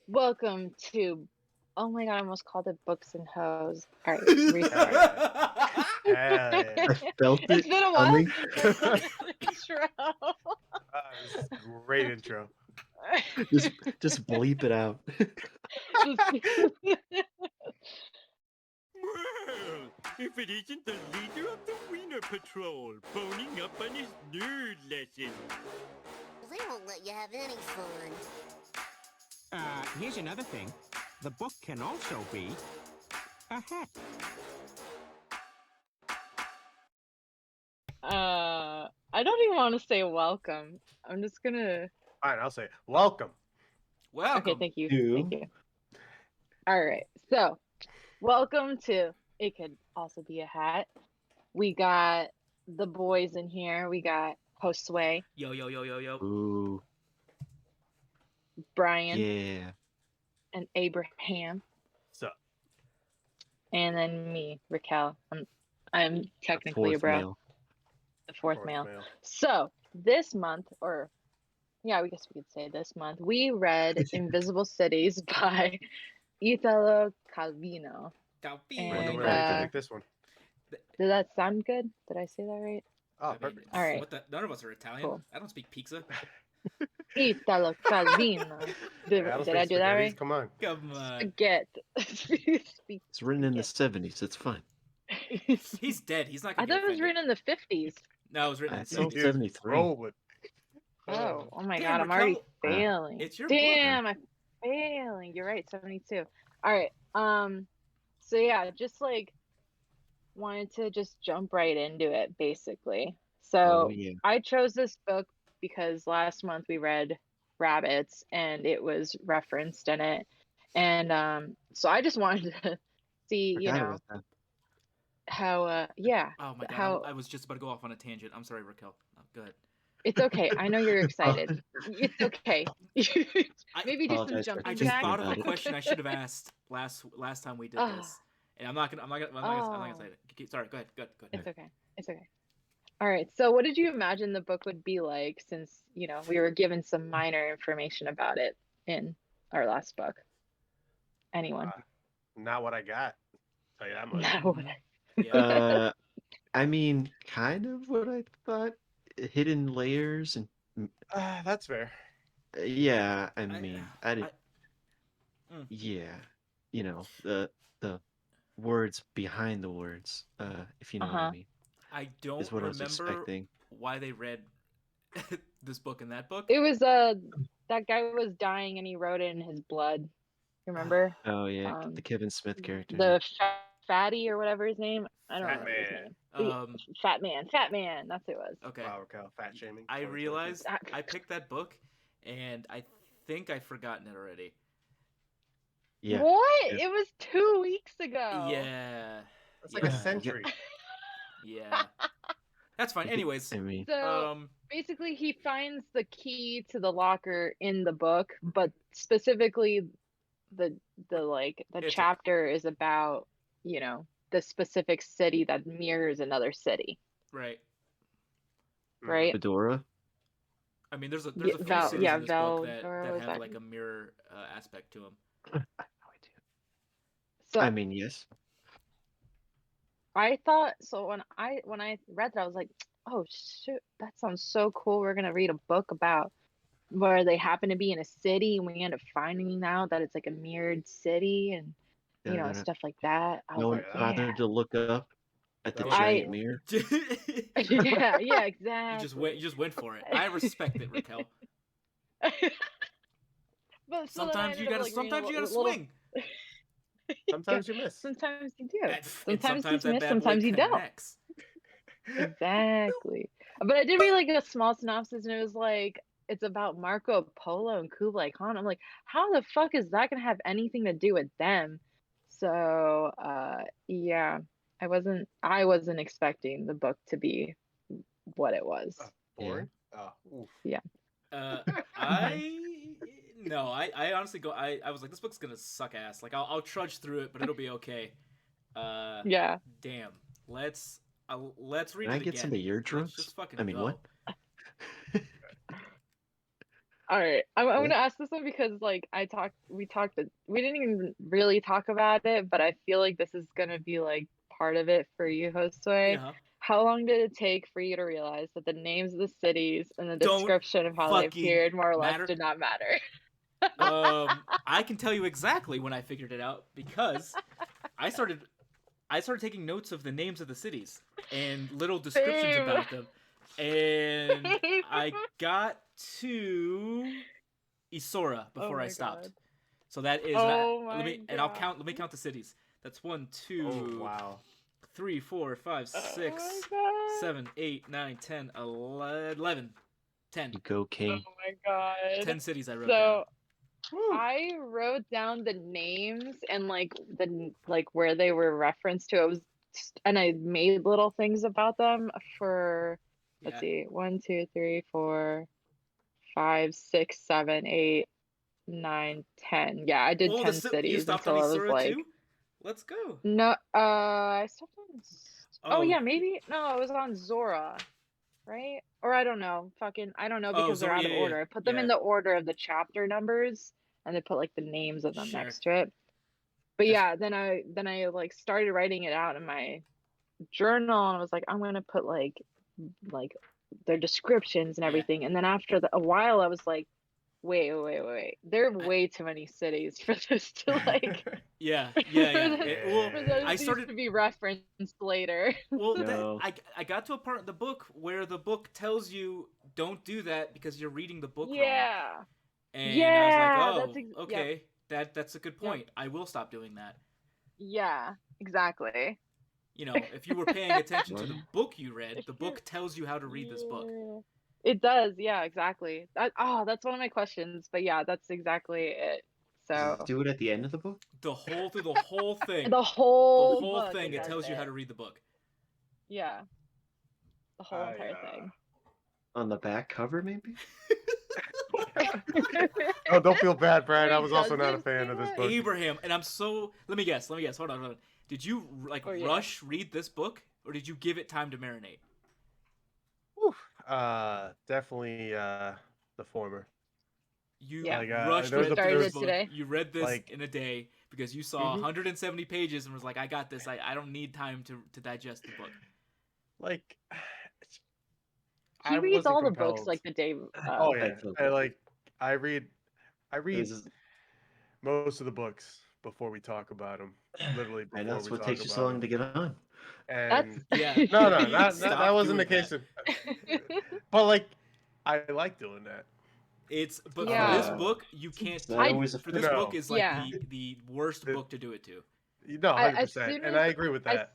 Welcome to. Oh my god, I almost called it Books and Hoes. All right, restart. I felt it It's been a while coming. since I did this intro. This is a great intro. Just bleep it out. Well, if it isn't the leader of the Wiener Patrol, boning up on his nerd lesson. They won't let you have any fun. Here's another thing. The book can also be a hat. I don't even want to say welcome. I'm just gonna. Fine, I'll say it. Welcome. Okay, thank you. to- Thank you. All right, so welcome to It Could Also Be a Hat. We got the boys in here. We got Josue, Yo. Ooh, Brian, yeah. and Abraham, So, and then me, Raquel. I'm technically a Fourth bro. male. The fourth male. So this month, or yeah, I guess we could say this month, we read Invisible Cities by Italo Calvino. wonder And, where I can pick this one. Did that sound good? Did I say that right? Oh, I mean, perfect. All right. What the, none of us are Italian. Cool. I don't speak pizza. Italo Calvino. Did I do that right? Come on. Come on. Spaghetti. It's written in the 70s. It's fine. He's dead. He's not I gonna thought get it was written in the 50s. No, it was written in It's the in 70s. 73. Rolling. Oh my Damn, god, I'm already Raquel, failing. it's your book. Damn, I'm failing. You're right, 72. All right. So yeah, just like wanted to just jump right into it basically. So Oh, yeah. I chose this book because last month we read Rabbits and it was referenced in it. And so I just wanted to see, Forgot about that. how yeah, Oh my god, how I was just about to go off on a tangent. I'm sorry, Raquel. Oh, go ahead. it's okay. I know you're excited. It's okay. Maybe do some apologize for jumping I thinking just jacks. thought of a about it. question I should have asked last time we did Ah. this, and I'm not gonna say it. Sorry, go ahead. It's okay. It's okay. All right. So what did you imagine the book would be like since, we were given some minor information about it in our last book? Anyone? Not what I got. Tell you that much. No. Yeah. I mean, kind of what I thought. Hidden layers and That's fair. yeah. I mean, I didn't. Mm. Yeah, the words behind the words. If you know what I mean. I don't Is what I was remember expecting. why they read this book and that book. It was that guy was dying and he wrote it in his blood. Remember? Oh yeah, the Kevin Smith character. The fatty or whatever his name. I don't Fat remember his Man. name. Fat man. That's who it was. Okay. Wow, Raquel, fat shaming. I 2022. realized I picked that book, and I think I've forgotten it already. Yeah. What? Yeah. It was 2 weeks ago. Yeah. It's like a century. Yeah. That's fine. Anyways, I mean, So basically, he finds the key to the locker in the book, but specifically, the It's chapter is about the specific city that mirrors another city, right. right? Fedora. I mean, there's a Yeah, few Val- cities yeah, in this book Valdora, that was have that- like a mirror aspect to them. I have no idea. So I mean, yes. I thought so when I read that I was like, oh shit, that sounds so cool. We're gonna read a book about where they happen to be in a city and we end up finding out that it's like a mirrored city and Yeah, stuff like that. I no was one like, bothered to look up at the That was giant cool. mirror. yeah, exactly. You just went for it. I respect it, Raquel. But so then I Sometimes you ended up, gotta reading sometimes a you gotta little- swing. Sometimes you miss. Sometimes you do. And Sometimes you that miss, bad boy sometimes you don't. connects. Exactly. But I did read like a small synopsis and it was like it's about Marco Polo and Kublai Khan. I'm like, how the fuck is that gonna have anything to do with them? So yeah, I wasn't expecting the book to be what it was. Boring. Oh, oof. Yeah. I honestly I was like, this book's gonna suck ass. Like I'll trudge through it, but it'll be okay. Yeah. Damn. Let's read Can I it get again. some of your Let's drugs? just fucking I mean, go. what? All right, I'm Yeah. gonna ask this one because like we didn't even really talk about it, but I feel like this is gonna be like part of it for you, Josue. Yeah. How long did it take for you to realize that the names of the cities and the Don't description of how they fucking appeared more or less matter. did not matter? I can tell you exactly when I figured it out because I started taking notes of the names of the cities and little descriptions Same. about them, and Same. I got to Isora before Oh I my stopped. God. So that is Oh let my me and I'll God. count. Let me count the cities. That's 1, 2, Oh wow. 3, 4, 5, 6, Oh my God. 7, 8, 9, 10, 11, 10. You go, King. Oh my God. 10 cities I wrote So down. I wrote down the names and like where they were referenced to. It was, and I made little things about them for Yeah. let's see, 1, 2, 3, 4, 5, 6, 7, 8, 9, 10. Yeah, I did Oh, 10 you cities stopped on until I was Isura like, too? Let's go. no, I stopped on. Oh Oh. yeah, maybe no, it was on Zora, right? Or I don't know. Fucking, I don't know Oh, because they're Zora, out of yeah, order. I put them in yeah. the order of the chapter numbers, and they put like the names of them Sure. next to it. But That's- yeah, then I like started writing it out in my journal, and I was like, I'm gonna put like their descriptions and Yeah. everything. And then after a while, I was like, wait, there are way too many cities for this to like. Yeah. for those I these started. to be referenced later. Well, No. I got to a part of the book where the book tells you don't do that because you're reading the book wrong. Yeah. And Yeah, I was that's like, oh, okay, that's a good point. I will stop doing that. Yeah, exactly. You know, if you were paying attention to the What? book you read, the book tells you how to read this book. Yeah. It does, yeah, exactly. That's one of my questions, but yeah, that's exactly it. Does So it do it at the end of the book? Through the whole thing. the whole The whole book, thing, it does tells you how it. to read the book. Yeah, the whole entire thing. On the back cover, maybe? Oh, don't feel bad, Brad. I Wait, was also does not a it fan say of this that? book. Abraham, and I'm so. Let me guess. Hold on. Did you Oh, yeah. rush read this book, or did you give it time to marinate? Whew. Definitely the former. You Yeah. Like, rushed there was read a- Started there this was- book. today. You read this Like- in a day because you saw Mhm. 170 pages and was like, I got this. I don't need time to digest the book. Like, He I reads wasn't all the books compelled. like the day. Oh yeah, feel I read This is- most of the books before we talk about them. Literally before and that's we what talk takes you so about long to 'em. get on. And Yeah. no, that Stop wasn't the doing case. But like, I like doing that. But Yeah. for this book, you can't. Is that always a For this No. book is like Yeah. the worst The- book to do it to. No, As 100%, soon and as I agree with I- that.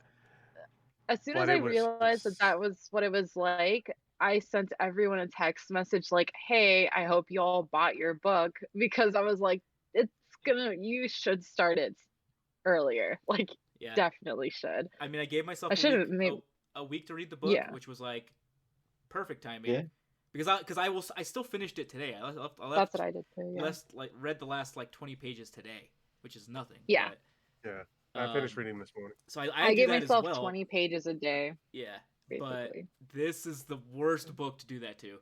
As soon But as it I was realized that just- that was what it was like, I sent everyone a text message like, "Hey, I hope you all bought your book," because I was like, you should start it earlier. Like, Yeah. definitely should. I mean, I gave myself I should've made- a week to read the book, Yeah. which was like perfect timing. Yeah. Because I still finished it today. I left That's what I did too. Yeah. read the last 20 pages today, which is nothing. Yeah. But, Yeah, I finished um, reading this morning. So I I do gave that myself as well. 20 pages a day, Yeah, basically. but this is the worst book to do that to.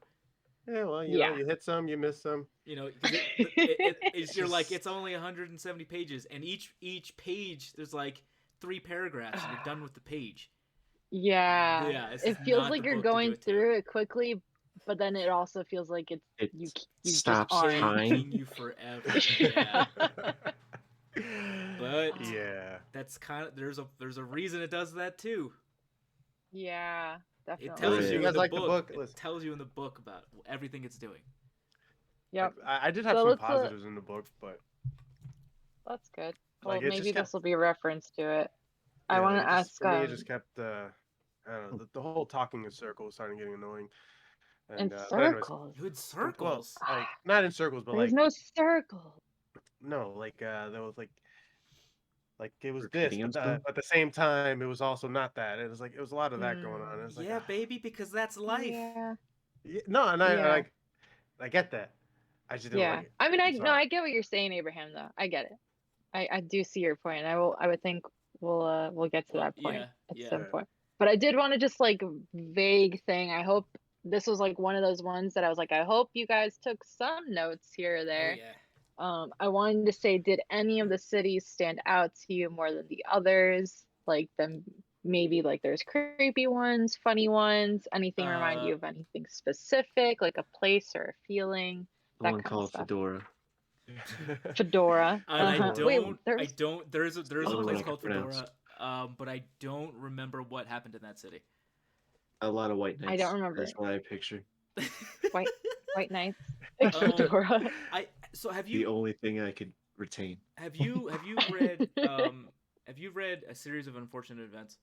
Yeah, well, you Yeah. know, you hit some, you miss some. You know, 'cause you're like it's only 170 pages, and each page there's like 3 paragraphs, and you're done with the page. Yeah. Yeah, this It is feels not like the you're book to do going it to. through it quickly, but then it also feels like It you stops just aren't. time. Taking you forever. Yeah. But Yeah, that's kind of there's a reason it does that too. Yeah, definitely. It tells yeah. you You guys in the like the book. book? It Listen. tells you in the book about everything it's doing. Yep, I did have So some let's, positives in the book, but that's good. Well, Like, it just maybe kept- this will be a reference to it. I yeah, want like, to it just- ask. For me, it just kept I don't know, the whole talking in circles started getting annoying. in but anyways, circles. You had circles. Well, like not in circles, but There's like no circle. no, like there was like it was this, Repeating but himself? at the same time, it was also not that. It was like it was a lot of that going on. It was like, Yeah, baby, because that's life. Yeah. yeah, no, and Yeah. I get that. I just didn't Yeah. like it. I mean, I'm no, sorry. I get what you're saying, Abraham. Though I get it. I do see your point. I would think we'll get to that point Yeah, at yeah. some point. But I did want to just like vague thing. I hope this was like one of those ones that I was like, I hope you guys took some notes here or Oh there. yeah. I wanted to say, did any of the cities stand out to you more than the others? Like them, maybe like there's creepy ones, funny ones, anything remind you of anything specific, like a place or a feeling, The that one kind of called stuff. Fedora. Fedora. And I Uh-huh. don't. Wait, I there's don't. There is a Only one place I can called pronounce. Fedora. But I don't remember what happened in that city. A lot of white I knights. don't remember. That's what I picture. White Knights. Um, Fedora. So have The you only thing I could retain. have you read a series of unfortunate events?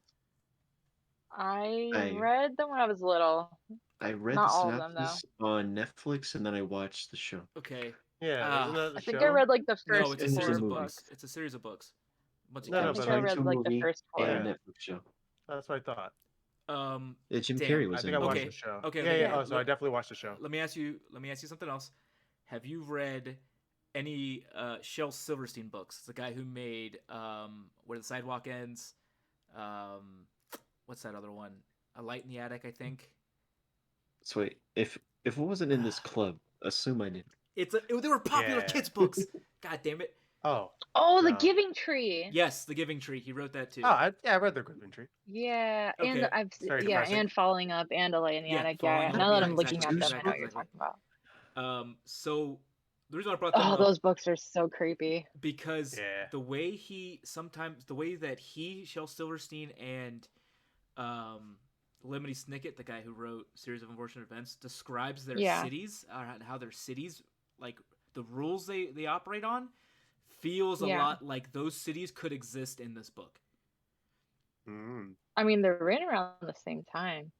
I read them when I was little. I read Not the all of them, though. synopsis on Netflix and then I watched the show. Okay. Yeah, isn't that the I think show? I read like the No, first it's a It's a series of movie. books. It's a series of books. Bunch of No, I no, kids. think but I like- read like the movie first and four. a Yeah. Netflix show. That's what I thought. Yeah, Jim Damn. Carrey I was think in I it. watched Okay. the show. Okay, Yeah, okay, yeah. okay. Oh, so I definitely watched the show. Let me ask you something else. Have you read any Shel Silverstein books? The guy who made Where the Sidewalk Ends. What's that other one? A Light in the Attic, I think. So wait, if it wasn't in this club, assume I did. They were popular Yeah. kids books. God damn it. Oh. Oh, The No. Giving Tree. Yes, The Giving Tree. He wrote that too. Oh, I read the Griffin Tree. Yeah, and Okay. I've It's very yeah, depressing. and Falling Up and A Light in the Yeah, Attic. Falling Yeah, Up, now that yeah, I'm looking exactly, at them, I know what you're exactly. talking about. So the reason I brought them Oh, up those books are so creepy. because Yeah. the way that Shel Silverstein and Lemony Snicket, the guy who wrote Series of Unfortunate Events, describes their Yeah. cities, how their cities, like the rules they operate on, feels a Yeah. lot like those cities could exist in this book. Mm. I mean, they're written around the same time.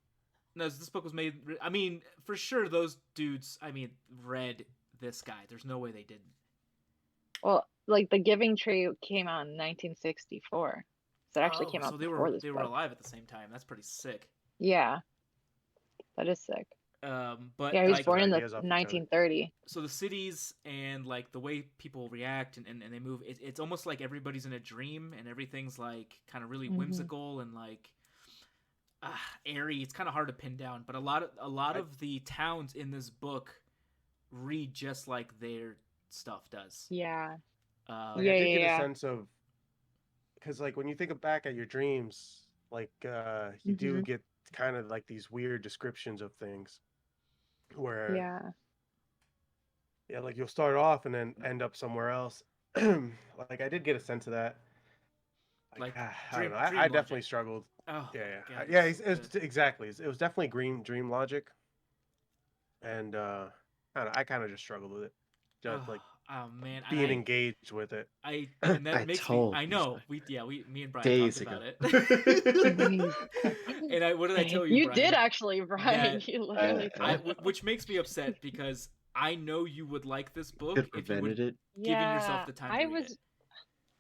No, this book was made. I mean, for sure, those dudes. I mean, read this guy. There's no way they didn't. Well, like The Giving Tree came out in 1964, so it actually came out so they before were this they were book. alive at the same time. That's pretty sick. Yeah, that is sick. But Yeah, he was like, born in the ideas off each other. 1930. so the cities and like the way people react and they move, it's almost like everybody's in a dream and everything's like kind of really Mhm. whimsical and like airy. It's kind of hard to pin down, but a lot of the towns in this book read just like their stuff does. Yeah. Like, Yeah, I did get yeah. a sense of, because like when you think back at your dreams, like you do Mhm. get kind of like these weird descriptions of things, where Yeah. like you'll start off and then end up somewhere else. Like I did get a sense of that. Like, I dream- don't know. dream I logic. definitely struggled. Oh, Yeah, God, yeah, it's it's good. exactly. It was definitely dream logic, and I don't know, I kind of just struggled with it, just like oh man, and being engaged with it. and that I makes told me. I you know. so. Me and Brian Days talked about ago. it. And what did I tell you? You Brian? did actually, Brian. That- You literally I- told which makes me upset because I know you would like this book Could if you prevented would it. given yourself the time to I read was it.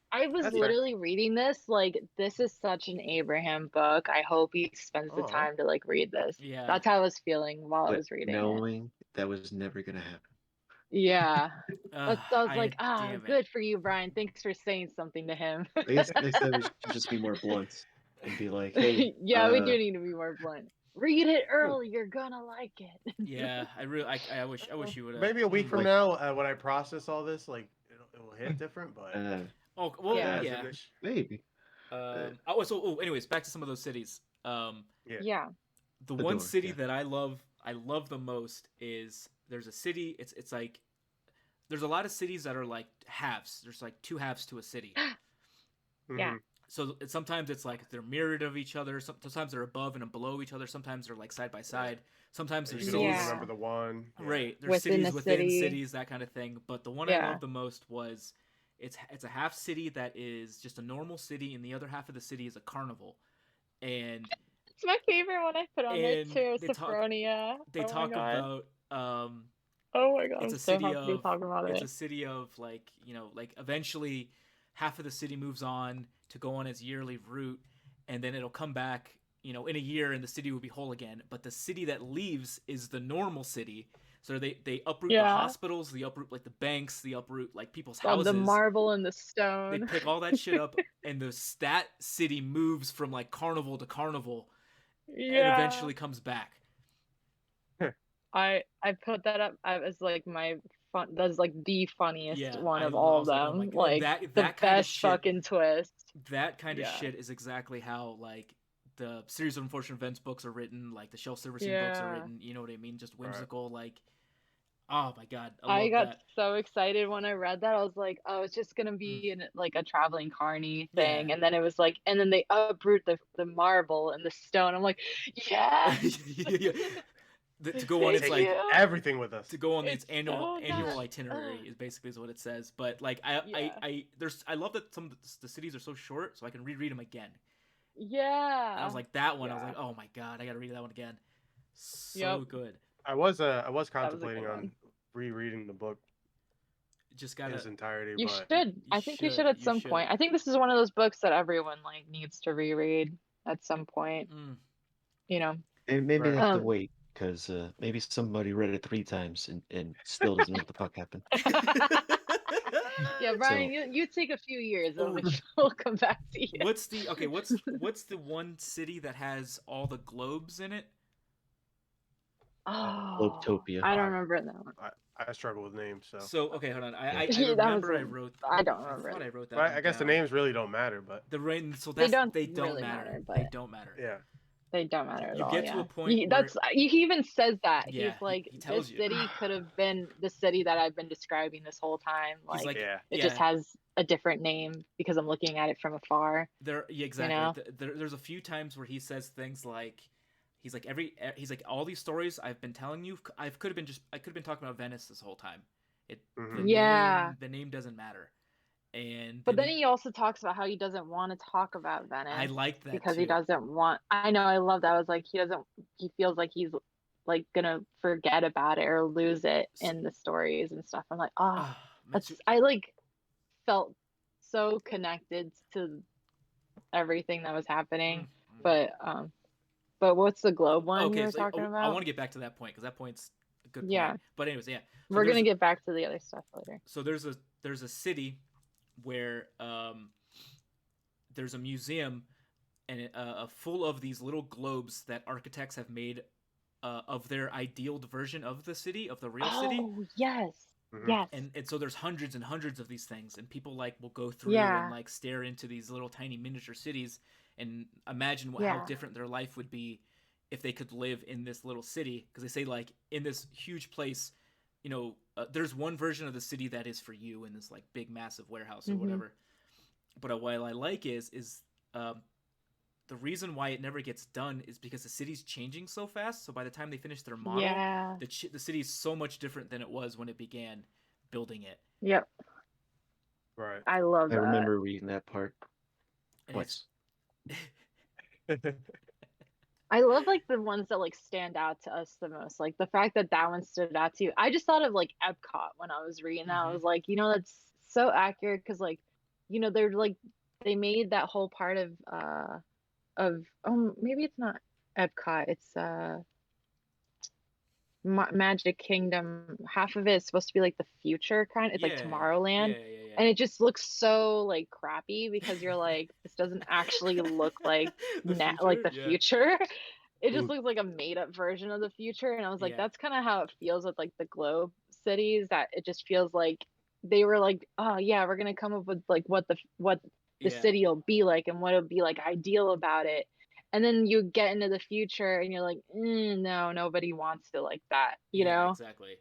I was That's fair. literally reading this like this is such an Abraham book. I hope he spends the Aw. time to like read this. Yeah. That's how I was feeling while I But was reading it. knowing that was never gonna happen. Yeah. Ugh, So I was like, damn it. good for you, Brian. Thanks for saying something to him. I guess next time we should just be more blunt and be like, hey, Yeah, we do need to be more blunt. Read it early, you're gonna like it. Yeah, I wish you would. Maybe a week from Like- now, when I process all this, like it will hit different. But Oh well, Yeah. yeah. maybe. Anyways, back to some of those cities. Yeah. The The one door, city yeah. that I love the most is there's a city. It's like there's a lot of cities that are like halves. There's like two halves to a city. Yeah. Mhm. So sometimes it's like they're mirrored of each other. Sometimes they're above and below each other. Sometimes they're like side by side. Sometimes You there's can always Yeah. remember the one. Yeah. right. There's Within cities a within city. cities, that kind of thing. But the one I Yeah. loved the most was it's a half city that is just a normal city, and the other half of the city is a carnival. And It's my favorite one I put on there And too, they talk- Sophronia. they Oh talk my God. about Oh my god, it's I'm a so city happy to be of talking about it's it. a city of like like eventually half of the city moves on to go on its yearly route, and then it'll come back in a year and the city will be whole again. But the city that leaves is the normal city. So they uproot the Yeah. hospitals, they uproot like the banks, they uproot like people's Oh, houses. the marble and the They stone. pick all that shit up, and that city moves from like carnival to carnival, and Yeah. eventually comes back. I put that up. I was like my fun. That's like the funniest Yeah, one of I all of was like, oh my them. god, and Like that the kind of best shit, fucking twist. that kind of Yeah. shit is exactly how like the series of unfortunate events books are written, like the Shelf Silverstein books are Yeah. written. You know what I mean? Just Right. whimsical, like. Oh my god, I I love got that. so excited when I read that. I was like, oh, it's just gonna be like a traveling carny Yeah. thing. And then it was like, and then they uproot the marble and the stone. I'm like, yes, Yeah. To go on, thank it's like you. Everything with us. to go on It's its annual so nice. itinerary is basically what it says. But like Yeah. I love that some of the cities are so short, so I can reread them again. Yeah. And I was like that one. I was Yeah. like, oh my god, I gotta read that one again. So Yep. good. I was That was a contemplating good on one. rereading the book Just in gotta. its entirety, You but should. I think you should at some point. I think this is one of those books that everyone like needs to reread at some point. Mm. You know. And maybe they Right. have to wait because maybe somebody read it 3 times and still doesn't know what the fuck happened. Yeah, Brian, you take a few years and Oh. we'll come back to you. What's the what's the one city that has all the globes in it? Oh, Globetopia. I don't remember that one. I struggle with names, so. So okay, hold on. I Yeah, that was remember I a- wrote. I don't remember I thought it. I wrote that. But one I guess the down. names really don't matter, but The rain. So They that's don't don't really matter. matter, They but- don't matter. yeah. They don't matter at You all. get Yeah. to a point That's he even says that. Yeah, He's like, he tells this you. city could have been the city that I've been describing this whole time. He's like, Yeah. It just has a different name because I'm looking at it from afar. exactly. know? There's a few times where he says things like, he's like all these stories I've been telling you. I could have been talking about Venice this whole time. Mhm. Yeah. The name doesn't matter. And But then he also talks about how he doesn't want to talk about Venice. I like that because too. he doesn't want. I know, I love that. I was like, he feels like he's like gonna forget about it or lose it in the stories and stuff. I'm like, Ah, I like felt so connected to everything that was happening. But what's the globe one you were talking about? I want to get back to that point because that point's a good point. Yeah. But anyways, yeah. So We're gonna get back to the other stuff later. So there's a city where there's a museum and full of these little globes that architects have made of their ideal version of the city, of the real city. Oh yes. Mhm. Yes. And so there's hundreds and hundreds of these things, and people like will go through Yeah. and like stare into these little tiny miniature cities and imagine how Yeah. different their life would be if they could live in this little city. Because they say like in this huge place, you know, there's one version of the city that is for you in this like big massive warehouse or Mhm. whatever. But what I like is the reason why it never gets done is because the city's changing so fast. So by the time they finish their model, Yeah. the city is so much different than it was when it began building it. Yep. Right. I love I that. remember reading that part And twice. I love like the ones that like stand out to us the most. Like the fact that that one stood out to you. I just thought of like Epcot when I was reading that. I was like, that's so accurate because like, they're like they made that whole part of maybe it's not Epcot. It's Magic Kingdom. Half of it is supposed to be like the future kind. It's like Tomorrowland. Yeah. And it just looks so like crappy because you're like, this doesn't actually look like the future. It just looks like a made up version of the future. And I was like, Yeah. that's kind of how it feels with like the globe cities, that it just feels like they were like, oh yeah, we're gonna come up with like what the city will be like and what it'll be like ideal about it. And then you get into the future and you're like, no, nobody wants to like that, you know? Exactly.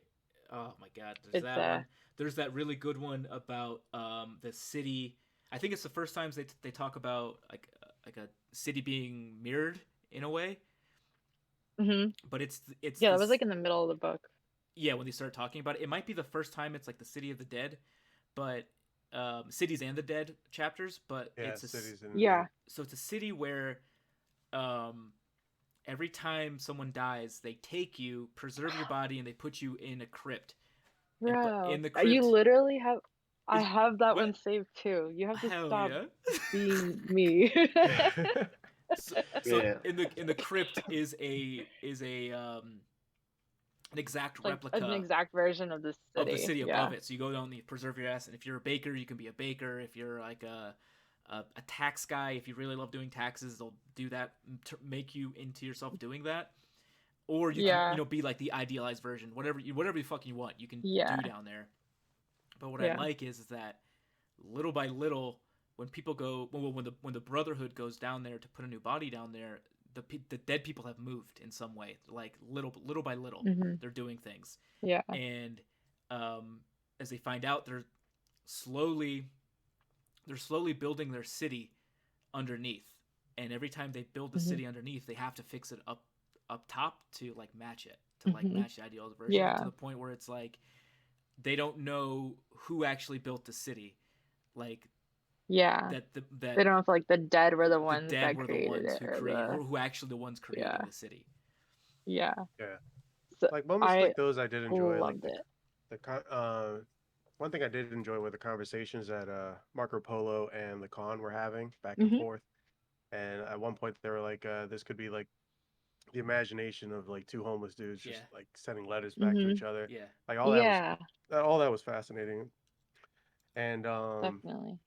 Oh my god, there's It's, that one. There's that really good one about the city. I think it's the first times they talk about like a city being mirrored in a way. Mm-hmm. But it's that was like in the middle of the book. Yeah, when they start talking about it, it might be the first time it's like the City of the Dead, but Cities and the Dead chapters. But it's cities and so it's a city where every time someone dies, they take you, preserve your body, and they put you in a crypt. Bro, in the crypt, you literally have. I have that one saved too. You have to Hell stop yeah. being me. So in the crypt is an exact replica, an exact version of the city. Of the city above it. So you go down, you preserve your ass, and if you're a baker, you can be a baker. If you're like a tax guy, if you really love doing taxes, they'll do that to make you into yourself doing that. or you Yeah. can be like the idealized version, whatever the fuck you want, you can Yeah. do down there. But what I Yeah. like is that little by little, when people go, when the Brotherhood goes down there to put a new body down there, the dead people have moved in some way, like little by little, Mhm. they're doing things, Yeah. and as they find out, they're slowly building their city underneath, and every time they build the Mhm. city underneath, they have to fix it up top to like match it, to like Mhm. match the ideal version, Yeah. to the point where it's like they don't know who actually built the city, like Yeah. that They don't know if like the dead were the the ones dead that were the created ones it, who or created, the or who actually the ones creating yeah. the city. Yeah. Yeah. So Like moments I like those I did enjoy. Like loved it. one thing I did enjoy were the conversations that Marco Polo and the Khan were having back and Mhm. forth. And at one point they were like, this could be like the imagination of like two homeless dudes just Yeah. like sending letters back to Mhm. each other. Yeah. Like Yeah. all that was fascinating. And Definitely.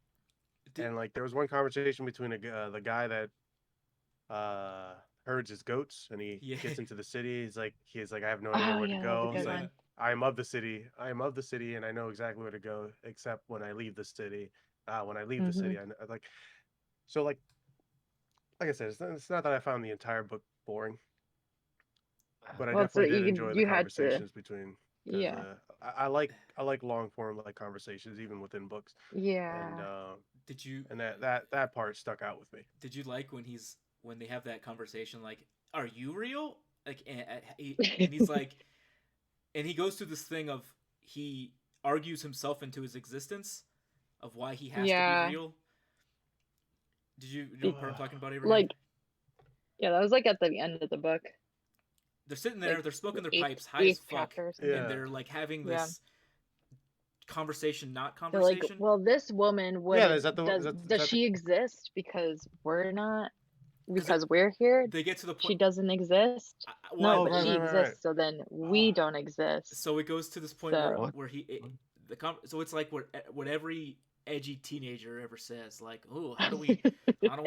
and like there was one conversation between the guy that herds his goats, and he Yeah. gets into the city. He's like I have no idea Oh where yeah, to that was a go. He's good like one. I am of the city. I am of the city, and I know exactly where to go. Except when I leave the city. When I leave the city, Mhm. I like. So like I said, it's not that I found the entire book boring, but I Well, so definitely did enjoy the you had to. conversations between, because Yeah. I like long form like conversations even within books, and Yeah. Did you that part stuck out with me. like when they have that conversation, like, are you real? Like, and he's like, and he goes through this thing of, he argues himself into his existence of why he has to Yeah. be real. Did you know what I'm talking about, Abraham? Like, yeah, that was like at the end of the book. They're sitting there, Like they're smoking their eighth, pipes high as eighth fuck, chapter or something. and Yeah. they're like having Yeah. this conversation, not They're like, conversation. well, this woman Yeah, wouldn't. is that the is that Does the she exist because we're not? 'Cause Because we're here, they get to the she point. doesn't exist. Well, No, but right, she right, right, right. exists. So then we don't exist. so it goes to this point So where so it's like what every edgy teenager ever says, like, oh, how do we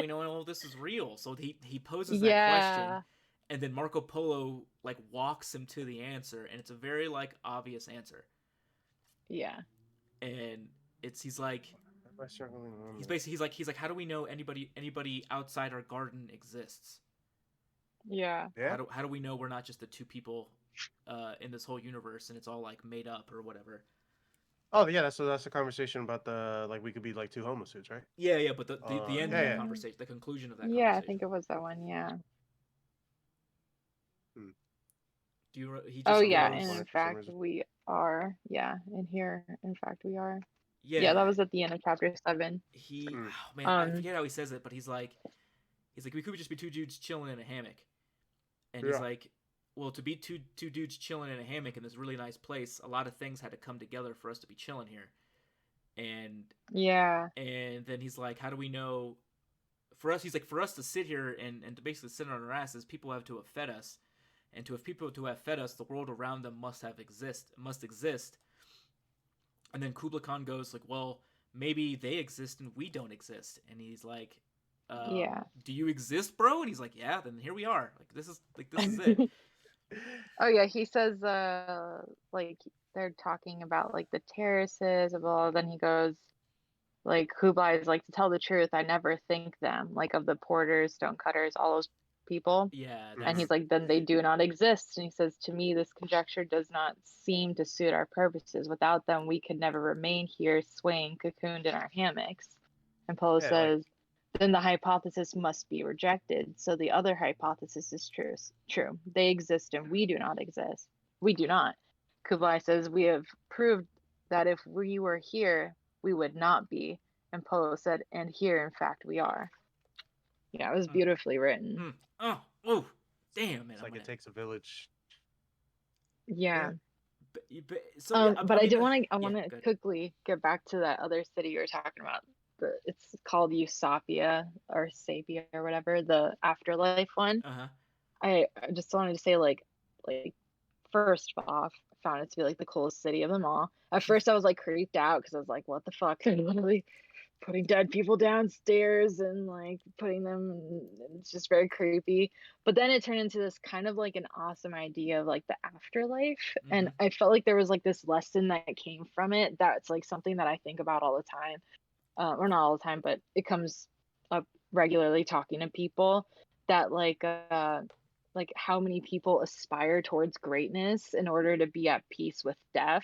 know all this is real? So he poses that question, yeah, and then Marco Polo like walks him to the answer, and it's a very like obvious answer, yeah, and he's like, Am I struggling to remember? he's basically he's like, how do we know anybody outside our garden exists? yeah, Yeah. How do we know we're not just the two people in this whole universe, and it's all like made up or whatever? Oh yeah, that's the conversation about the like we could be like two homeless dudes, right? Yeah, but the end of that yeah. conversation, the conclusion of that yeah. I conversation. think it was that one. Yeah. Do you? He just Oh yeah, goes- and for in some fact reason. we are. Yeah, in here, in fact we are. Yeah, Yeah, that was at the end of chapter 7. He. Mm. Oh, man, I forget how he says it, but he's like, we could just be two dudes chilling in a hammock, and he's Yeah. like, well, to be two dudes chilling in a hammock in this really nice place, a lot of things had to come together for us to be chilling here, and Yeah, then he's like, how do we know? For us, he's like, for us to sit here and to basically sit on our asses, people have to have fed us, and if people to have fed us, the world around them must exist. And then Kublai Khan goes like, well, maybe they exist and we don't exist. And he's like, yeah. do you exist, bro? And he's like, yeah. Then here we are. This is it. Oh yeah, he says like they're talking about like the terraces of all. Then he goes like Kublai is like, to tell the truth, I never think them, like of the porters, stonecutters, all those people. Yeah. And he's like, then they do not exist. And he says, to me, this conjecture does not seem to suit our purposes. Without them, we could never remain here, swaying, cocooned in our hammocks. And Polo Yeah, says, then the hypothesis must be rejected. So the other hypothesis is true. They exist and we do not exist. We do not. Kublai says, we have proved that if we were here, we would not be. And Polo said, and here, in fact, we are. Yeah, it was beautifully written. Oh, damn, man. It's like it takes a village. Yeah. So, but I want go to ahead. quickly get back to that other city you were talking about. It's called Eusapia or Sapia or whatever, the afterlife one. Uh-huh. I just wanted to say like first off, I found it to be like the coolest city of them all. At first I was like creeped out because I was like, what the fuck? Literally putting dead people downstairs and like putting them, and it's just very creepy. But then it turned into this kind of like an awesome idea of like the afterlife. And Mhm. I felt like there was like this lesson that came from it that's like something that I think about all the time. Or not all the time, but it comes up regularly talking to people, that like how many people aspire towards greatness in order to be at peace with death,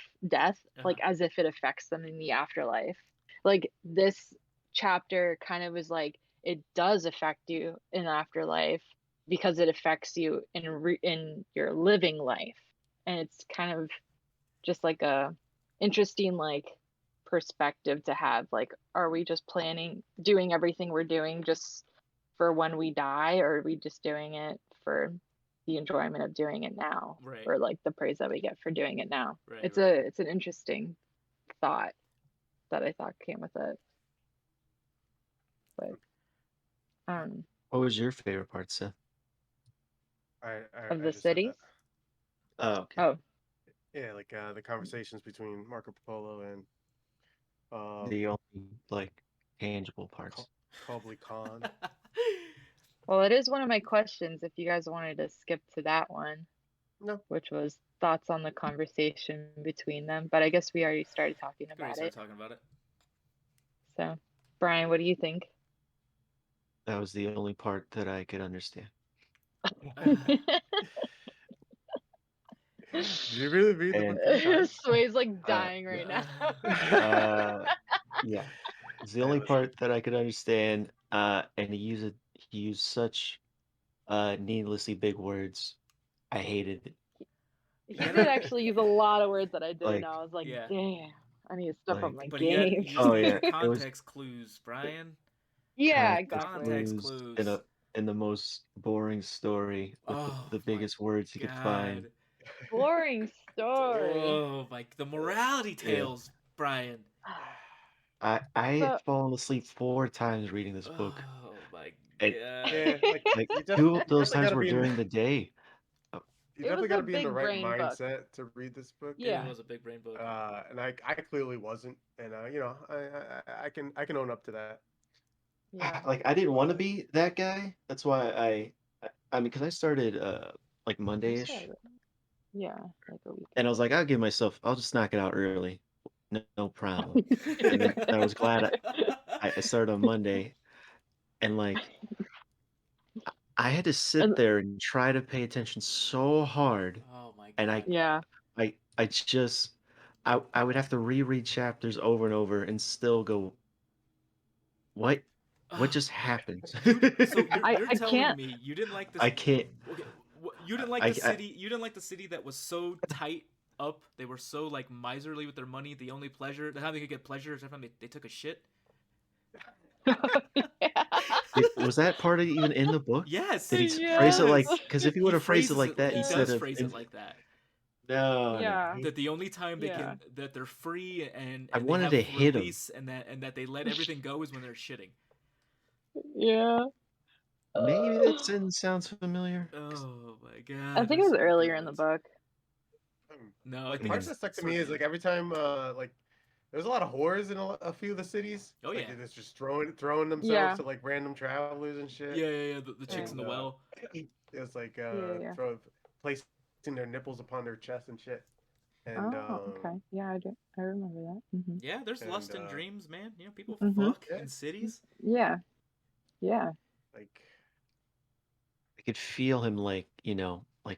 like as if it affects them in the afterlife. Like this chapter kind of was like, it does affect you in afterlife because it affects you in your living life. And it's kind of just like a interesting like perspective to have. Like, are we just doing everything we're doing just for when we die, or are we just doing it for the enjoyment of doing it now, Right. or like the praise that we get for doing it now? Right, It's right. it's an interesting thought that I thought came with it. But What was your favorite part, Seth? of I the just said cities. that. Oh, okay. Oh, Yeah, like the conversations between Marco Polo and The only like tangible parts. Kublai Khan. well, it is one of my questions if you guys wanted to skip to that one, No, which was thoughts on the conversation between them. But I guess we already started talking Go ahead, about start it. talking about it. So, Brian, what do you think? That was the only part that I could understand. did you really read the book 3 times? Sway's like dying right Uh, now. Yeah, it's the Hey, only listen. part that I could understand. And he used such needlessly big words. I hated it. He did actually use a lot of words that I didn't Like, know. I was like, Yeah. damn, I need to step up like, my But game. he oh used yeah, it was context clues, Brian. Yeah, context exactly. Context clues clues. in the most boring story with Oh the my biggest words you could find. God. Boring story. Oh my, the morality Yeah. tales, Brian. I So, had fallen asleep 4 times reading this book. Oh my And God. Yeah, like like you two of those definitely times gotta were be in during the day. you it was definitely a gotta be in the big right brain book. mindset to read this book. It Yeah. was a big brain book. And I clearly wasn't, and you know, I can own up to that. Yeah. Like I didn't want to be that guy. That's why I mean, because I started like Monday-ish, Yeah, like a week. and I was like, I'll just knock it out early, no problem. And then I was glad I started on Monday, and like I had to sit And- there and try to pay attention so hard, Oh my and God. yeah. I just I would have to reread chapters over and over and still go, what just happened? So you're I telling can't- me you didn't like this? I can't. Okay, you didn't like I- the city. You didn't like the city that was so tight up. They were so like miserly with their money. The only pleasure, the time they could get pleasure is every time they took a shit. Was that part even in the book? Yes. Did he phrase it like? Yes. Because if he would have phrased it like that he instead does of phrase it like that. no, Yeah. no. That the only time they Yeah. can, that they're free and I they wanted have to hit 'em. release and that they let everything go is when they're shitting. Yeah. Maybe that sentence sounds familiar. Oh my God. I think it there's was so many earlier good in the ones. book. No, I Like think parts it's that stuck to sort me of is the like end. every time like there's a lot of whores in a few of the cities. Oh, like, yeah. it's just throwing themselves Yeah. to like random travelers and shit. Yeah. The chicks in the And, well. It's like Yeah. placing their nipples upon their chest and shit. And Oh, okay. Yeah, I remember that. Hmm. Yeah, there's lust and, and dreams, man. You know, people Mhm. fuck Yeah. in cities. Yeah. Yeah. like I could feel him like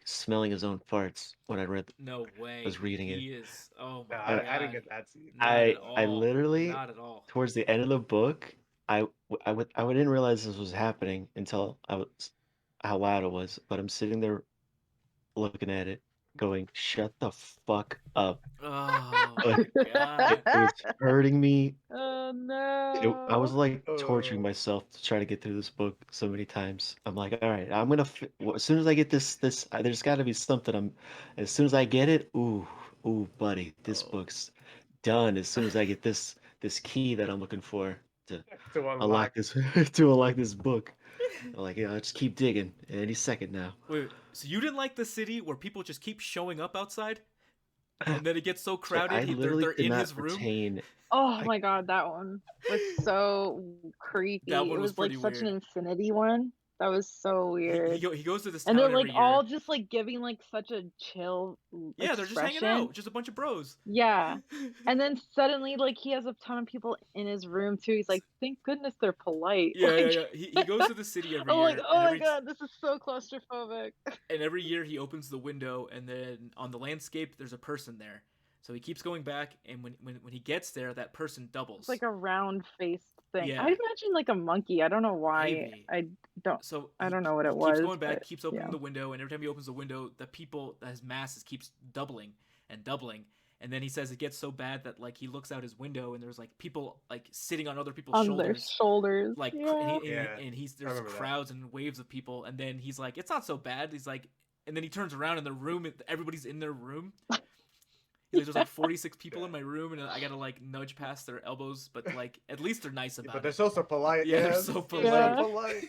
smelling his own farts when I No way. was reading it. He is. Oh no, my I God. didn't get that scene. Not at I all. literally Not at all. towards the end of the book, I didn't realize this was happening until how loud it was. But I'm sitting there looking at it, going, "Shut the fuck up!" Oh my Like, God. it was hurting me. Oh I was no. like torturing myself to try to get through this book so many times. I'm like, all right, I'm gonna. As soon as I get this, there's got to be something. As soon as I get it, ooh, buddy, this Oh. book's done. As soon as I get this key that I'm looking for to To unlock this to unlock this book, I'm like, yeah, I'll just keep digging any second now. Wait, so you didn't like the city where people just keep showing up outside? and then it gets so So crowded. I literally They're could in not his room. retain. Oh I my god, that one was so creepy. That It one was was like pretty such an weird. infinity one. That was so weird. He goes to this And town they're like every all year. just like giving like such a chill Yeah, they're just hanging expression. out, just a bunch of bros. Yeah. And then suddenly like he has a ton of people in his room too. He's like, thank goodness they're polite. Yeah, Like yeah. He goes to the city every I'm like, year, oh and my god, this is so claustrophobic. every year he opens the window, and then on the landscape there's a person there. So he keeps going back, and when he gets there, that person doubles. It's like a round faced thing. Yeah. I imagine like a monkey. I don't know why. Maybe. I don't So I don't know what he it keeps was. going back, But, keeps opening yeah. the window, and every time he opens the window, the people, his mass keeps doubling and doubling. And then he says it gets so bad that like he looks out his window and there's like people like sitting on other people's On their shoulders, shoulders. like Yeah. and he's I there's remember that. crowds and waves of people, and then he's like, it's not so bad. He's like, and then he turns around in the room, everybody's in their room. He's like, there's like 46 people in my room, and I gotta like nudge past their elbows, but like at least they're nice about But they're it. so polite. Yeah, they're Yeah, so they're polite. Yeah. polite.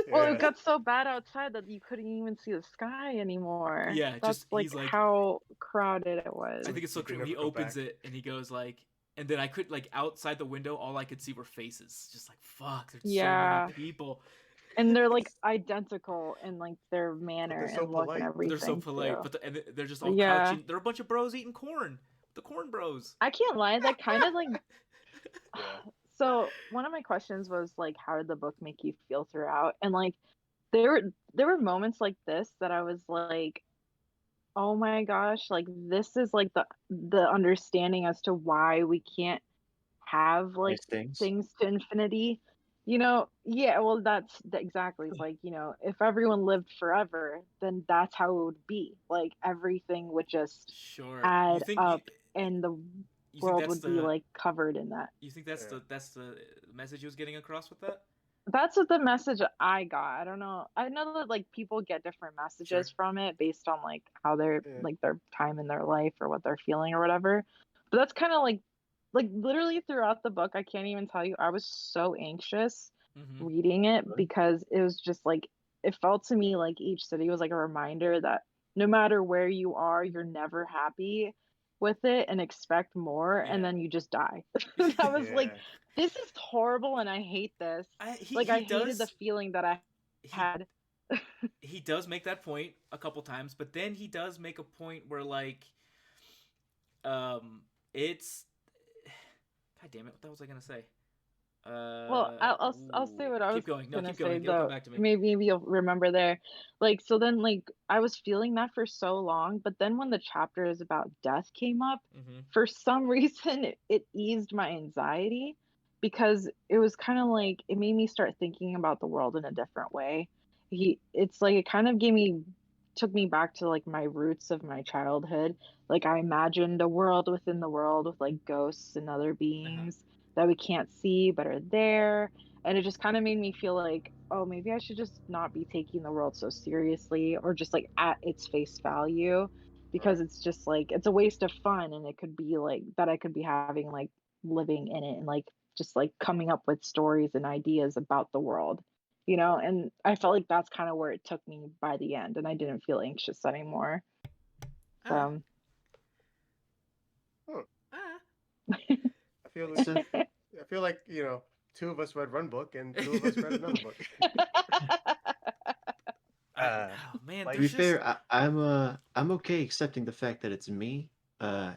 Well, Yeah. it got so bad outside that you couldn't even see the sky anymore. Yeah, That's just like he's like, how crowded it was. I think it's so You can creepy. He never go opens back. it and he goes like, and then I could like outside the window, all I could see were faces. Just like fuck, there's Yeah. so many people. And they're like identical in like their manner they're so and look polite. and But But they're everything. so polite, too. but and they're just all Yeah. couching. They're a bunch of bros eating corn. The corn bros. I can't lie, that kind of like Yeah. so one of my questions was like, how did the book make you feel throughout? And like there were moments like this that I was like, oh my gosh, like this is like the understanding as to why we can't have like Nice things. things to infinity. Yeah, well that's exactly. It's like, if everyone lived forever, then that's how it would be. Like everything would just Sure. add up and the you think world that's would be like covered in that. You think that's Yeah. that's the message he was getting across with that? That's what the message I got. I don't know. I know that like people get different messages Sure. from it based on like how they're Yeah. like their time in their life or what they're feeling or whatever. But that's kind of like literally throughout the book, I can't even tell you. I was so anxious Mm-hmm. reading it Really? because it was just like it felt to me like each city was like a reminder that no matter where you are, you're never happy with it and expect more, and Yeah. then you just die. I was like, Yeah. this is horrible and I hate this. He I hated does the feeling that I had. he does make that point a couple times, but then he does make a point where like it's god damn it, what was I gonna say? Well, I'll say what I was keep going. No, gonna keep going. say It'll come though. back to me. Maybe you'll remember there. Like so then like I was feeling that for so long, but then when the chapters about death came up, Mm-hmm. for some reason it eased my anxiety because it was kind of like it made me start thinking about the world in a different way. It's like it kind of took me back to like my roots of my childhood. Like I imagined a world within the world with like ghosts and other beings that we can't see but are there, and it just kind of made me feel like, oh, maybe I should just not be taking the world so seriously or just like at its face value, because Right. it's just like it's a waste of fun, and it could be like that I could be having like living in it and like just like coming up with stories and ideas about the world, and I felt like that's kind of where it took me by the end, and I didn't feel anxious anymore. So I feel like two of us read one book and two of us read another book. Oh man, like- To be there's just fair, I'm okay accepting the fact that it's me. Yeah.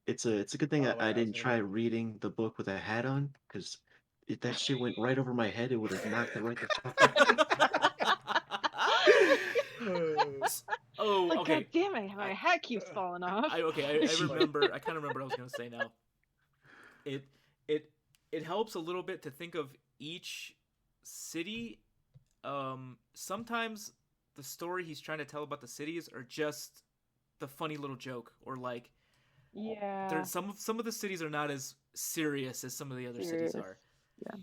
It's a good thing Oh, I yeah, didn't same try here. reading the book with a hat on, because if that shit went right over my head, it would have knocked it right the fuck out. Oh, like, okay. God damn it, my hat keeps falling off. I remember. I kind of remember what I was gonna say now. It helps a little bit to think of each city. Sometimes the story he's trying to tell about the cities are just the funny little joke, or like Yeah. some of the cities are not as serious as some of the other cities are. Yeah,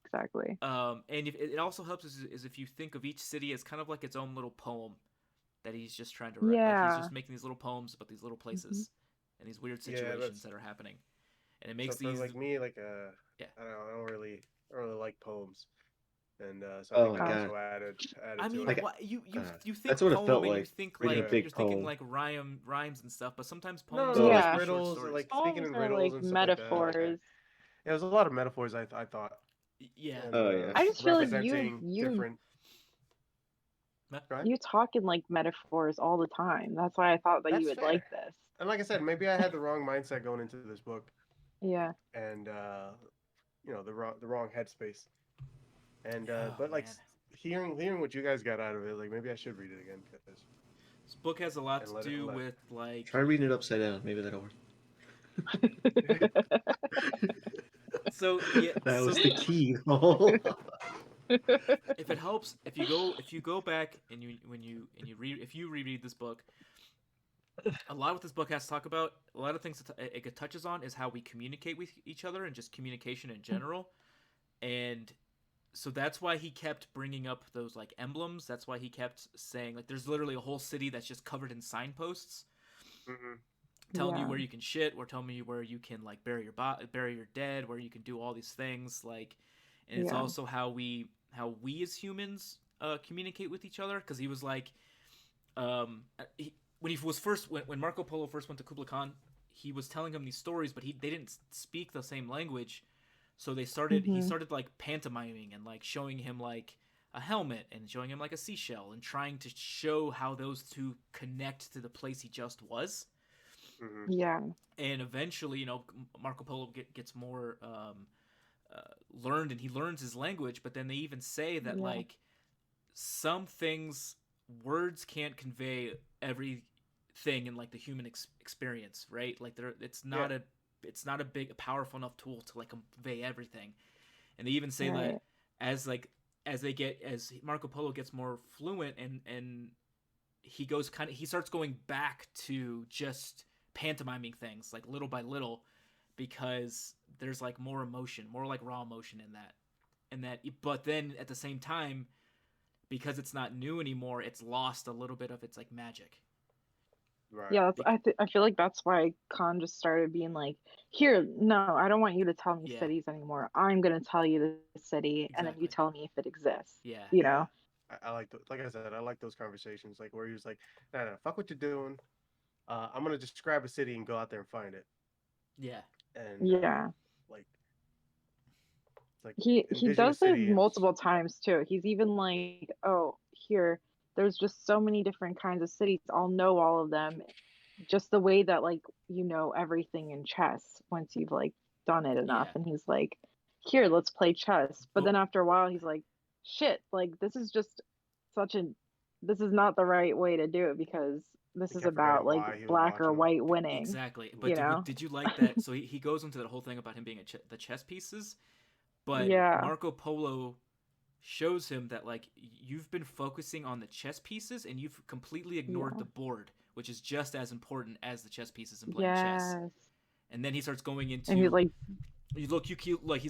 exactly. And it also helps is if you think of each city as kind of like its own little poem that he's just trying to write. Like Yeah. he's just making these little poems about these little places and these weird situations that are happening, and it makes So for these like me, like Yeah. I don't really like poems. and so I Oh think my that God. also added I to mean, it. Like, you think that's what it poem felt and you like, think reading a like big you're thinking poem. like rhymes and stuff, but sometimes No, poems no, can like just Yeah. be short riddles, stories. like speaking Poems in are riddles like and stuff like that. metaphors. Yeah, there's a lot of metaphors. I thought, Yeah. and Oh yeah. I just feel like representing different. Right? you talk in like metaphors all the time. That's why I thought that you That's would fair. like this. And like I said, maybe I had the wrong mindset going into this book, Yeah. and the wrong headspace. And Oh, but like man. hearing what you guys got out of it, like maybe I should read it again because This book has a lot and to let it do let. with like Try reading it upside down. Maybe that'll work. so yeah That was so the key. if it helps if you go back and you reread this book, a lot of what this book has to talk about, a lot of things it touches on is how we communicate with each other and just communication in general. And so that's why he kept bringing up those like emblems. That's why he kept saying like there's literally a whole city that's just covered in signposts telling you where you can shit, or telling you where you can like bury your dead, where you can do all these things, like. And it's also how we as humans communicate with each other, because he was like when Marco Polo first went to Kublai Khan, he was telling him these stories, but they didn't speak the same language, so he started like pantomiming and like showing him like a helmet and showing him like a seashell and trying to show how those two connect to the place he just was. Yeah. And eventually, Marco Polo gets more learned, and he learns his language, but then they even say that like some things, words can't convey everything in like the human experience, right? Like it's not a big powerful enough tool to like convey everything. And they even say that as Marco Polo gets more fluent and he starts going back to just pantomiming things like little by little, because there's like more emotion, more like raw emotion in that. But then at the same time, because it's not new anymore, it's lost a little bit of its like magic. Right. Yeah, I feel like that's why Khan just started being like, here, no, I don't want you to tell me cities anymore. I'm gonna tell you the city, and then you tell me if it exists. Yeah. You know? I like like I said, I like those conversations, like where he was like, no, fuck what you're doing. I'm gonna describe a city and go out there and find it. Yeah. And like he envision a does this city and multiple times too. He's even like, oh, here, there's just so many different kinds of cities. I'll know all of them, just the way that like you know everything in chess once you've like done it enough. And he's like, here, let's play chess. But then after a while, he's like, shit, like this is not the right way to do it, because this is about like black or white winning. Exactly. But did you like that? So he goes into that whole thing about him being the chess pieces, but Marco Polo shows him that like you've been focusing on the chess pieces and you've completely ignored the board, which is just as important as the chess pieces in playing chess. And then he starts going into, and he's like, he's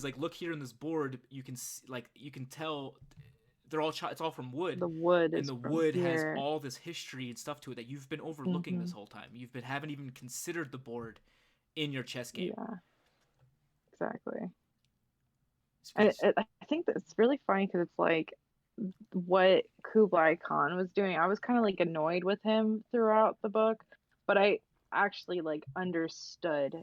like, look here in this board, you can tell they're all it's all from wood. The wood has all this history and stuff to it that you've been overlooking this whole time. Haven't even considered the board in your chess game. Yeah, exactly. And I think that it's really funny because it's like what Kublai Khan was doing. I was kind of like annoyed with him throughout the book, but I actually like understood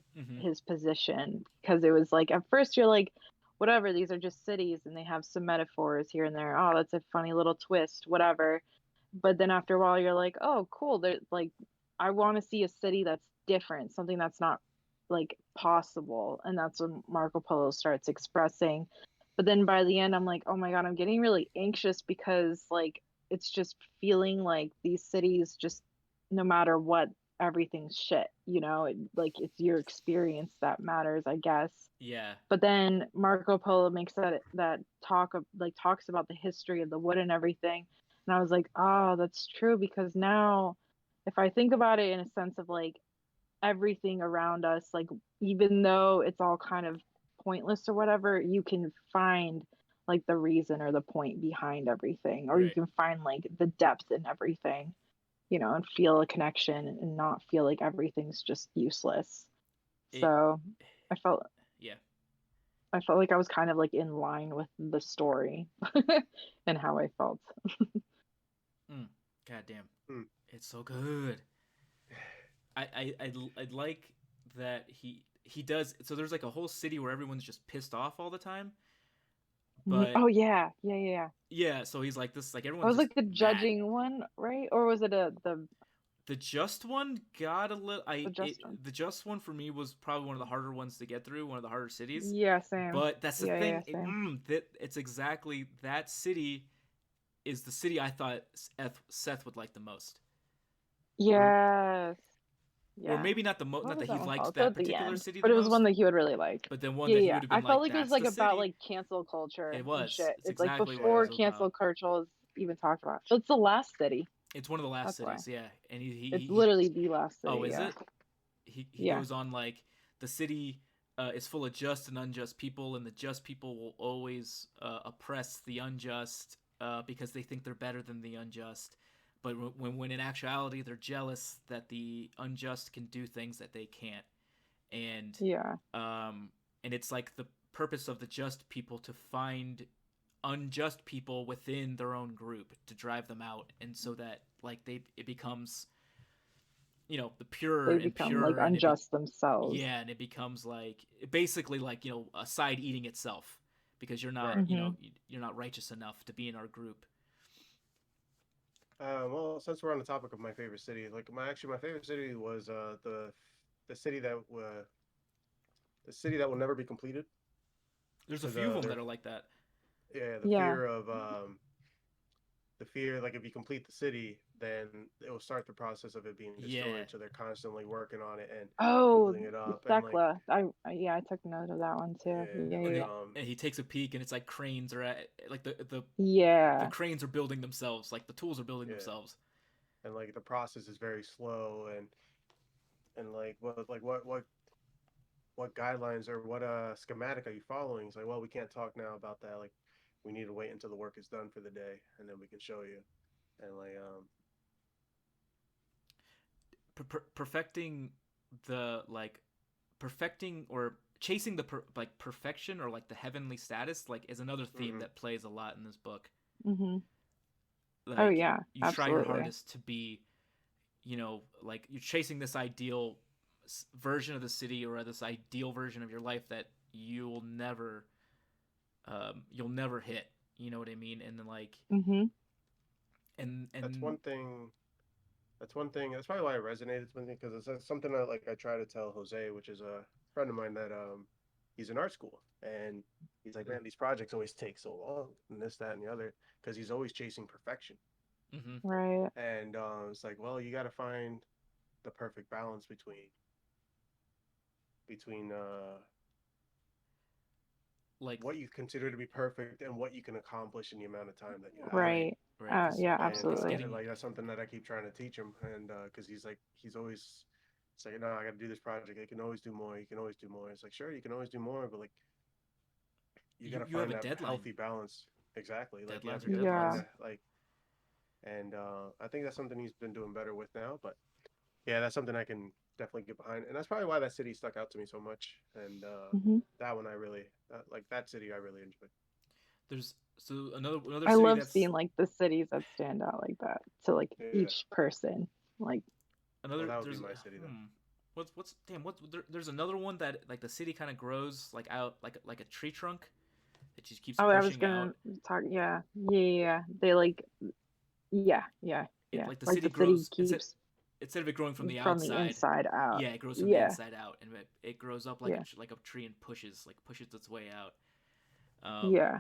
his position, because it was like at first you're like, whatever, these are just cities and they have some metaphors here and there. Oh, that's a funny little twist, whatever. But then after a while you're like, oh, cool. They're like, I want to see a city that's different, something that's not like possible. And that's when Marco Polo starts expressing. But then by the end I'm like, oh my god, I'm getting really anxious, because like it's just feeling like these cities, just no matter what, everything's shit, like it's your experience that matters, I guess. But then Marco Polo makes talks about the history of the wood and everything, and I was like, oh, that's true, because now if I think about it in a sense of like everything around us, like even though it's all kind of pointless or whatever, you can find like the reason or the point behind everything, or you can find like the depth in everything, and feel a connection and not feel like everything's just useless. So I felt I felt like I was kind of like in line with the story and how I felt. God damn. Mm. It's so good. I'd like that he does. So there's like a whole city where everyone's just pissed off all the time. But Oh yeah, yeah. yeah, so he's like this, like That everyone's was just like the mad. judging one, right? Or was it The just one got a little. one? The just one for me was probably one of the harder ones to get through, one of the harder cities. Yeah, same. But that's the Yeah, thing. same. That it's exactly that city is the city I thought Seth would like the most. Yes. Yeah. Or maybe not the most. What Not was that he one liked called? that At the particular end. city the But it was most. one that he would really like. But then one Yeah, that he yeah. would have been I felt like, like it was "That's like the about city." like cancel culture It and was. shit. It's It's like exactly what it before was cancel about. culture was even talked about. So it's the last city. It's one of the last That's why. cities, yeah. And It's literally the last city. Oh, is yeah. it? He Yeah. goes on like the city is full of just and unjust people, and the just people will always oppress the unjust because they think they're better than the unjust. But when in actuality they're jealous that the unjust can do things that they can't. And Yeah. And it's like the purpose of the just people to find unjust people within their own group to drive them out, and so that like it becomes, you know, the pure They and become pure like and unjust themselves. yeah, and it becomes like basically like, you know, a side eating itself because you're not Right. you know, you're not righteous enough to be in our group. Well, since we're on the topic of my favorite city, like my favorite city was the city that the city that will never be completed. There's a 'Cause, few of them they're- that are like that. Yeah, Yeah. the fear like if you complete the city, then it will start the process of it being destroyed. Yeah. So they're constantly working on it and Oh, building it up. And like, Thekla. I took note of that one too. Yeah, Yeah, like, yeah. And he takes a peek and it's like cranes are at like the Yeah. cranes are building themselves, like the tools are building Yeah. themselves. and like the process is very slow and like what guidelines or what schematic are you following? It's like, well, we can't talk now about that. Like, we need to wait until the work is done for the day, and then we can show you. And like, Perfecting the like perfecting or chasing the like perfection or like the heavenly status like is another theme that plays a lot in this book. Mhm. Like, Oh yeah. you try Absolutely. your hardest to be, you know, like you're chasing this ideal version of the city or this ideal version of your life that you'll never hit, you know what I mean? And then like Mhm. and that's one thing. That's one thing. That's probably why it resonated with me because it's something that like I try to tell Jose, which is a friend of mine that he's in art school, and he's like, man, these projects always take so long, and this, that, and the other, because he's always chasing perfection. Right. And it's like, well, you got to find the perfect balance between like what you consider to be perfect and what you can accomplish in the amount of time that you have. Right. Right. Yeah, And absolutely. like that's something that I keep trying to teach him, and because he's always saying, no, I got to do this project. I can always do more. You can always do more. It's like, sure, you can always do more, but like you got to you have find a that deadline. healthy balance. Exactly. Like you have Deadlines to are deadlines. find that, like, and I think that's something he's been doing better with now. But yeah, that's something I can definitely get behind, and that's probably why that city stuck out to me so much. And Mhm. that one I really like. That city I really enjoyed. There's so another I city love that's seeing like the cities that stand out like that to like Yeah. each person. Like another that would be there's my city then. what's there's another one that like the city kind of grows like out like a tree trunk that just keeps I was pushing gonna out. talk. Yeah. They like. Yeah. Like the Like city the grows city keeps instead of it growing from the from the outside. inside out. Yeah, it grows from the Yeah. inside out, and it grows up like Yeah. like a tree and pushes its way out. Yeah.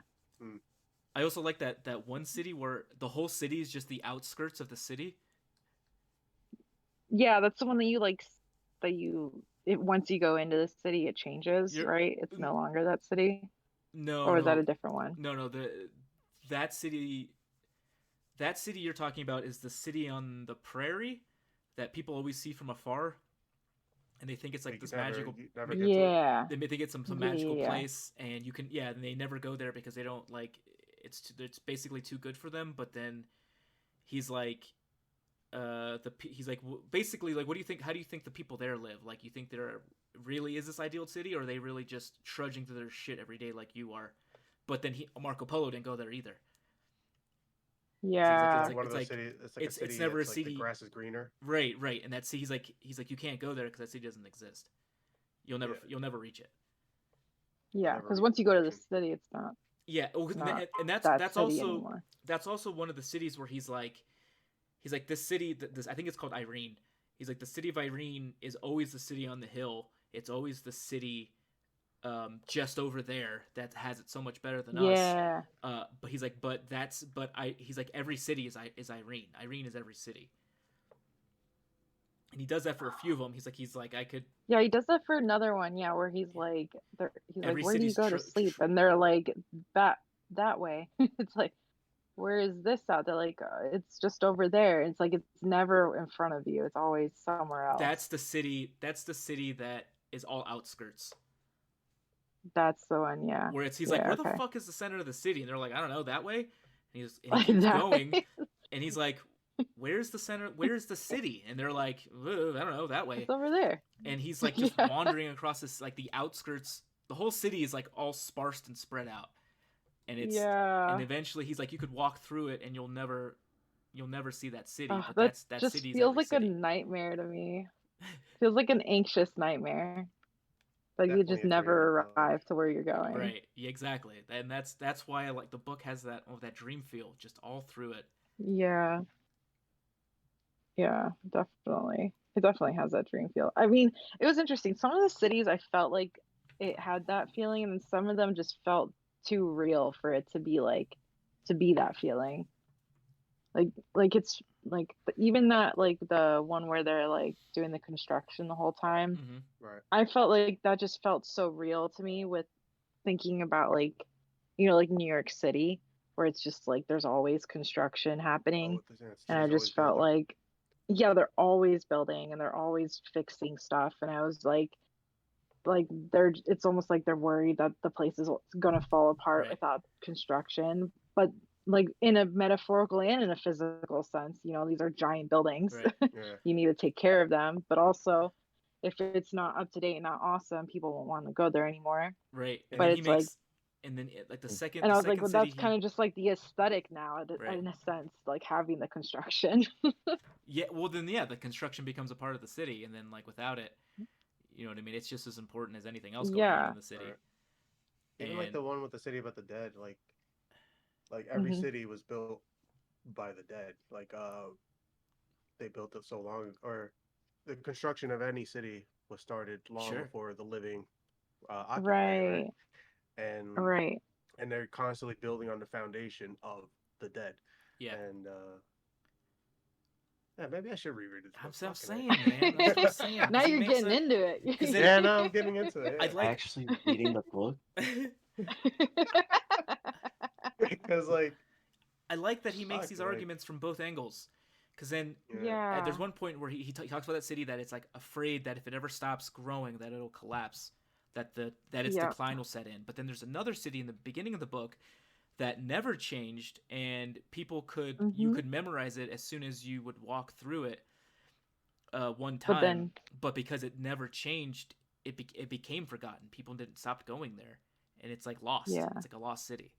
I also like that one city where the whole city is just the outskirts of the city. Yeah, that's the one that you like. Once you go into the city, it changes, You're- right? It's no longer that city, No, or is that no, a different one? no. That city you're talking about is the city on the prairie that people always see from afar, and they think it's like Like, this you never- magical. you never get to it. Yeah. They think it's some magical Yeah. place, and you can and they never go there because they don't like it's basically too good for them. But then he's like, he's like basically like, what do you think? How do you think the people there live? Like, you think they're really is this ideal city, or are they really just trudging through their shit every day like you are? But then Marco Polo didn't go there either. Yeah. One of those cities. It's like a city. It's never a like city. The grass is greener. Right. And that city, he's like you can't go there because that city doesn't exist. You'll never reach it. Yeah, because once you go to the city, it's not. Yeah, and that's also one of the cities where he's like this city. This I think it's called Irene. He's like the city of Irene is always the city on the hill. It's always the city just over there that has it so much better than us. But he's like, he's like every city is Irene. Irene is every city. And he does that for a few of them. He's like I could. Yeah, he does that for another one. Yeah, where he's like, where do you go to sleep? And they're like, that way. It's like, where is this out? They're like, it's just over there. It's like it's never in front of you. It's always somewhere else. That's the city that is all outskirts. That's the one. Yeah. Where he's like, where the fuck is the center of the city? And they're like, I don't know, that way. And he keeps going, and he's like, where's the center? Where's the city? And they're like, I don't know, that way. It's over there. And he's like just wandering across this, like the outskirts. The whole city is like all sparsed and spread out. And it's and eventually he's like, you could walk through it and you'll never see that city. But that just city's feels like city. a nightmare to me. Feels like an anxious nightmare. Like you just never arrive to where you're going. Right. Yeah, exactly. And that's why I like the book has that dream feel just all through it. Yeah. Yeah, definitely. It definitely has that dream feel. I mean, it was interesting. Some of the cities I felt like it had that feeling, and then some of them just felt too real for it to be that feeling. Like it's like even that like the one where they're like doing the construction the whole time. Mm-hmm. Right. I felt like that just felt so real to me with thinking about like like New York City, where it's just like there's always construction happening. And I just felt like they're always building and they're always fixing stuff. And I was like it's almost like they're worried that the place is going to fall apart without construction. But like in a metaphorical and in a physical sense, these are giant buildings. Right. Yeah. You need to take care of them. But also, if it's not up to date and not awesome, people won't want to go there anymore. Right. And but then it's like, and then like the second. And I was second like, well, that's kind of just like the aesthetic now, in a sense, like having the construction. Yeah. Well, then the construction becomes a part of the city, and then like without it, you know what I mean? It's just as important as anything else going on in the city. Right. Even like the one with the city about the dead, like every city was built by the dead. Like they built it so long, or the construction of any city was started long before the living occupied, right? And they're constantly building on the foundation of the dead. Yeah. And maybe I should reread it. I'm saying, man. That's what I'm saying. Now you're getting into it. Yeah, now I'm getting into it. I'm actually reading the book. Because I like that he makes these arguments from both angles. Because then there's one point where he talks about that city that it's like afraid that if it ever stops growing that it'll collapse, that its decline will set in. But then there's another city in the beginning of the book that never changed, and people you could memorize it as soon as you would walk through it one time. But because it never changed, it became forgotten. People didn't stop going there, and it's like lost. Yeah. It's like a lost city.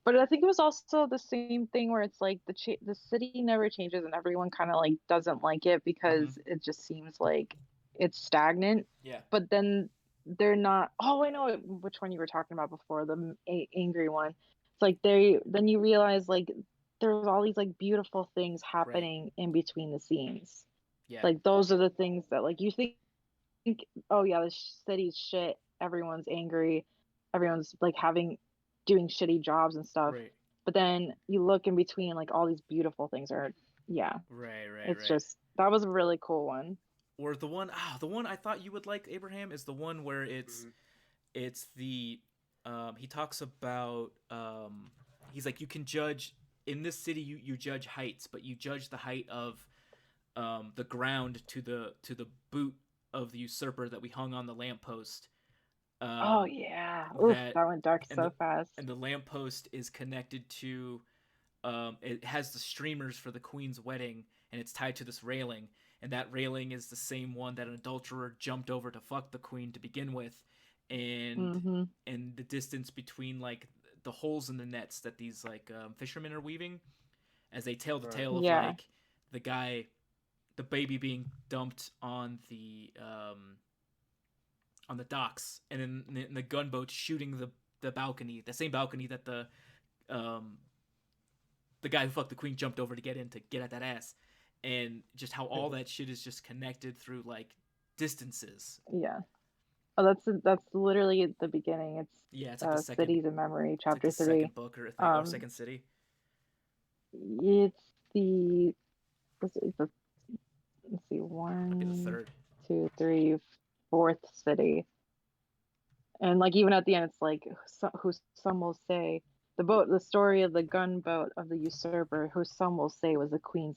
But I think it was also the same thing where it's like the city never changes, and everyone kind of like doesn't like it because it just seems like it's stagnant. Yeah. But then they're not. Oh, I know which one you were talking about before, the angry one. It's like then you realize like there's all these like beautiful things happening in between the scenes. Yeah. Like those are the things that like you think oh yeah, the city's shit. Everyone's angry. Everyone's like doing shitty jobs and stuff. Right. But then you look in between, like all these beautiful things are. Yeah. Right. It's just that was a really cool one. Or the one I thought you would like, Abraham, is the one where it's the he talks about he's like, you can judge in this city you judge heights, but you judge the height of the ground to the boot of the usurper that we hung on the lamppost. Oh yeah. Oof, that went dark so fast. And the lamppost is connected to it has the streamers for the queen's wedding, and it's tied to this railing. and that railing is the same one that an adulterer jumped over to fuck the queen to begin with, and the distance between like the holes in the nets that these like fishermen are weaving, as they tell the tale of like the baby being dumped on the docks, and then the gunboat shooting the balcony, the same balcony that the guy who fucked the queen jumped over to get at that ass, and just how all that shit is just connected through like distances. Yeah. Oh, that's literally at the beginning. It's like the second Cities of Memory, chapter like the 3. second book or second city. It's the let's see, Maybe the third. 2, 3, 4th city. And like even at the end, it's like who some will say the story of the gunboat of the usurper, who some will say was the queen's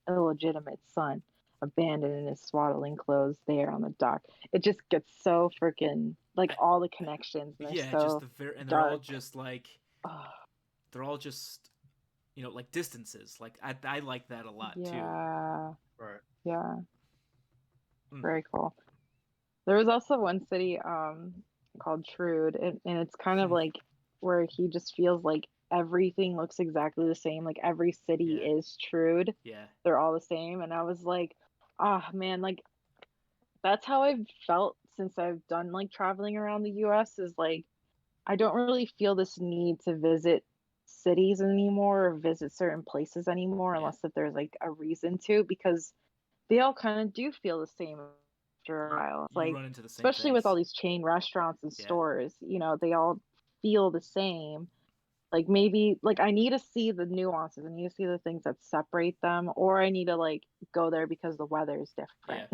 illegitimate son, abandoned in his swaddling clothes there on the dock. It just gets so freaking like all the connections. And they're so and dark. they're all just like they're all just like distances. Like I like that a lot too. Right. Yeah. Very cool. There was also one city called Trude, and it's kind of like where he just feels like everything looks exactly the same. Like every city is Trude. Yeah. They're all the same. And I was like, man, like that's how I've felt since I've done like traveling around the US, is like I don't really feel this need to visit cities anymore or visit certain places anymore unless if there's like a reason to, because they all kind of do feel the same after a while. It's like, run into the same especially with things. all these chain restaurants and stores, they all feel the same. Like maybe like I need to see the nuances. I need to see the things that separate them, or I need to like go there because the weather is different.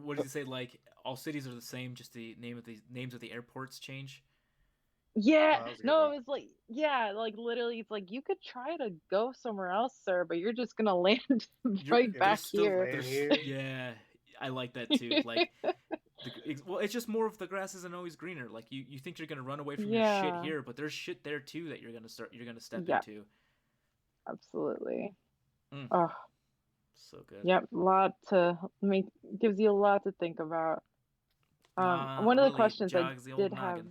What did you say? Like all cities are the same, just the names of the airports change. Yeah, no, it was like, like literally, it's like you could try to go somewhere else, sir, but you're just gonna land right back here. Yeah, I like that too. Like, it's just more of the grass isn't always greener. Like you think you're gonna run away from your shit here, but there's shit there too that you're gonna step into. Absolutely. Oh, so good. Yep, gives you a lot to think about. One of the questions I did have.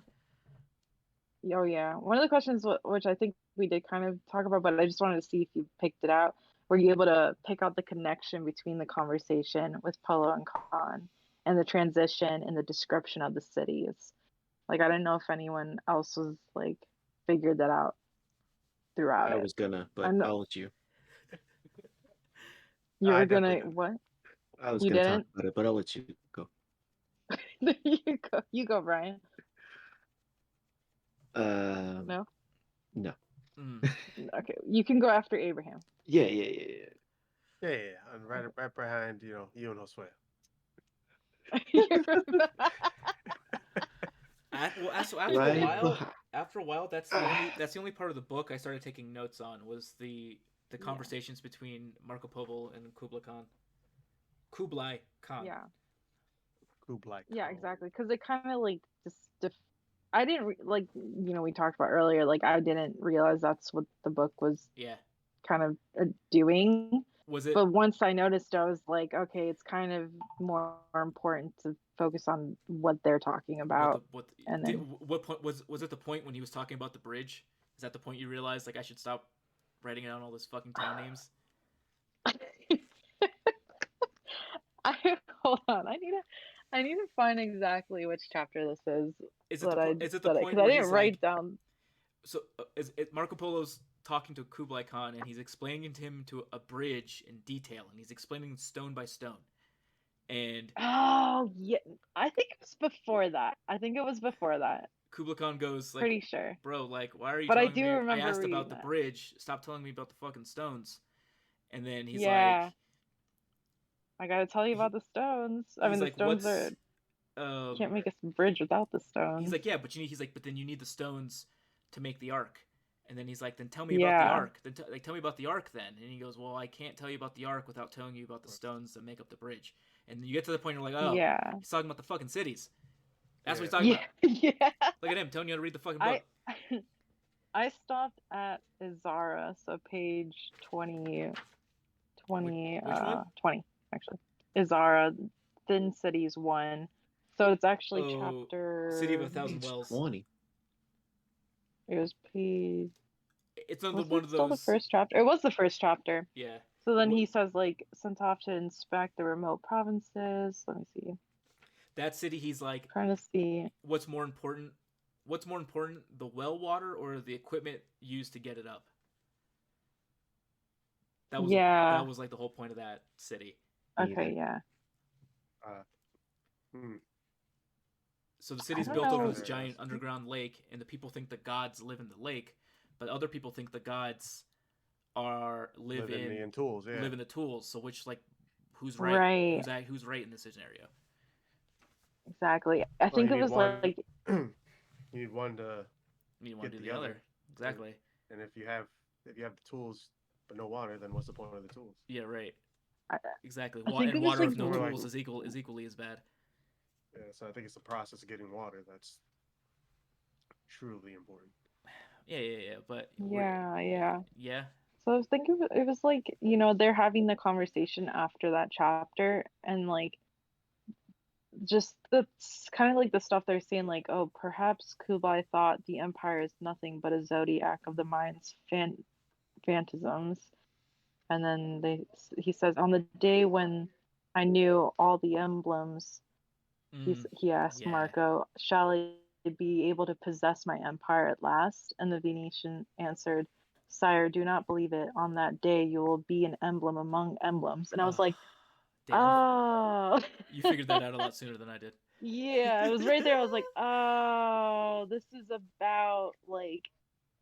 Oh yeah, one of the questions which I think we did kind of talk about, but I just wanted to see if you picked it out. Were you able to pick out the connection between the conversation with Polo and Khan and the transition and the description of the cities? Like I didn't know if anyone else was like figured that out throughout. I was gonna, but I'll let you. You were gonna what? I was gonna talk about it, but I'll let you go. You go, Brian. No. Okay, you can go after Abraham. Yeah. I'm right behind you and Josue. After a while, that's the only part of the book I started taking notes on was the conversations between Marco Polo and Kublai Khan. Yeah. Kublai Khan. Yeah, exactly. Because it kind of like just I didn't like we talked about earlier. Like I didn't realize that's what the book was. Kind of doing. Was it? But once I noticed, I was like, okay, it's kind of more important to focus on what they're talking about. What point was it? The point when he was talking about the bridge? Is that the point you realized like I should stop writing down all this fucking town names? Hold on. I need to find exactly which chapter this is. Is it the point? Because I didn't write down. So Marco Polo's talking to Kublai Khan, and he's explaining to him to a bridge in detail, and he's explaining stone by stone. And oh yeah, I think it was before that. Kublai Khan goes like, pretty sure, bro, like why are you? But telling I do me? remember I asked about that. the bridge. Stop telling me about the fucking stones. And then he's like, I gotta tell you about the stones. I mean, the stones are. Can't make a bridge without the stones. He's like, yeah, but but then you need the stones to make the ark. And then he's like, then tell me about the ark. Then tell me about the ark then. And he goes, well, I can't tell you about the ark without telling you about the stones that make up the bridge. And you get to the point where you're like, oh, he's talking about the fucking cities. That's what he's talking about. Yeah. Look at him telling you how to read the fucking book. I stopped at Izara, so page 20, actually. Izara. Thin Cities 1. So it's actually Oh, chapter. City of a Thousand Page Wells. 20. It was page. It's on Was one it of still the those. first chapter? It was the first chapter. Yeah. So then Wh- he says, like, sent off to inspect the remote provinces. Let me see. That city, he's like, Trying to see. what's more important? What's more important, the well water or the equipment used to get it up? That Yeah. was like the whole point of that city. Okay, yeah. So the city's don't built over know. this giant underground lake, and the people think the gods live in the lake, but other people think the gods live in the tools. Yeah. live in the tools. So which, like, who's Right. right? Who's right in this scenario? Exactly. I think you it need was one- like. You need one to You want to get do the other. Exactly. And if you have the tools but no water, then what's the point of the tools? Yeah, right. Exactly. I think And it was water like with no more tools is equally as bad. Yeah, so I think it's the process of getting water that's truly important. Yeah. But Yeah. yeah. So I was thinking it was like, they're having the conversation after that chapter, and like just that's kind of like the stuff they're saying, like, oh, perhaps Kublai thought the empire is nothing but a zodiac of the mind's phantasms. And then he says, on the day when I knew all the emblems, he asked yeah. Marco, shall I be able to possess my empire at last? And the Venetian answered, sire, do not believe it. On that day you will be an emblem among emblems. And I was like, Damn, oh. You figured that out a lot sooner than I did. Yeah, I was right there. I was like, oh, this is about, like,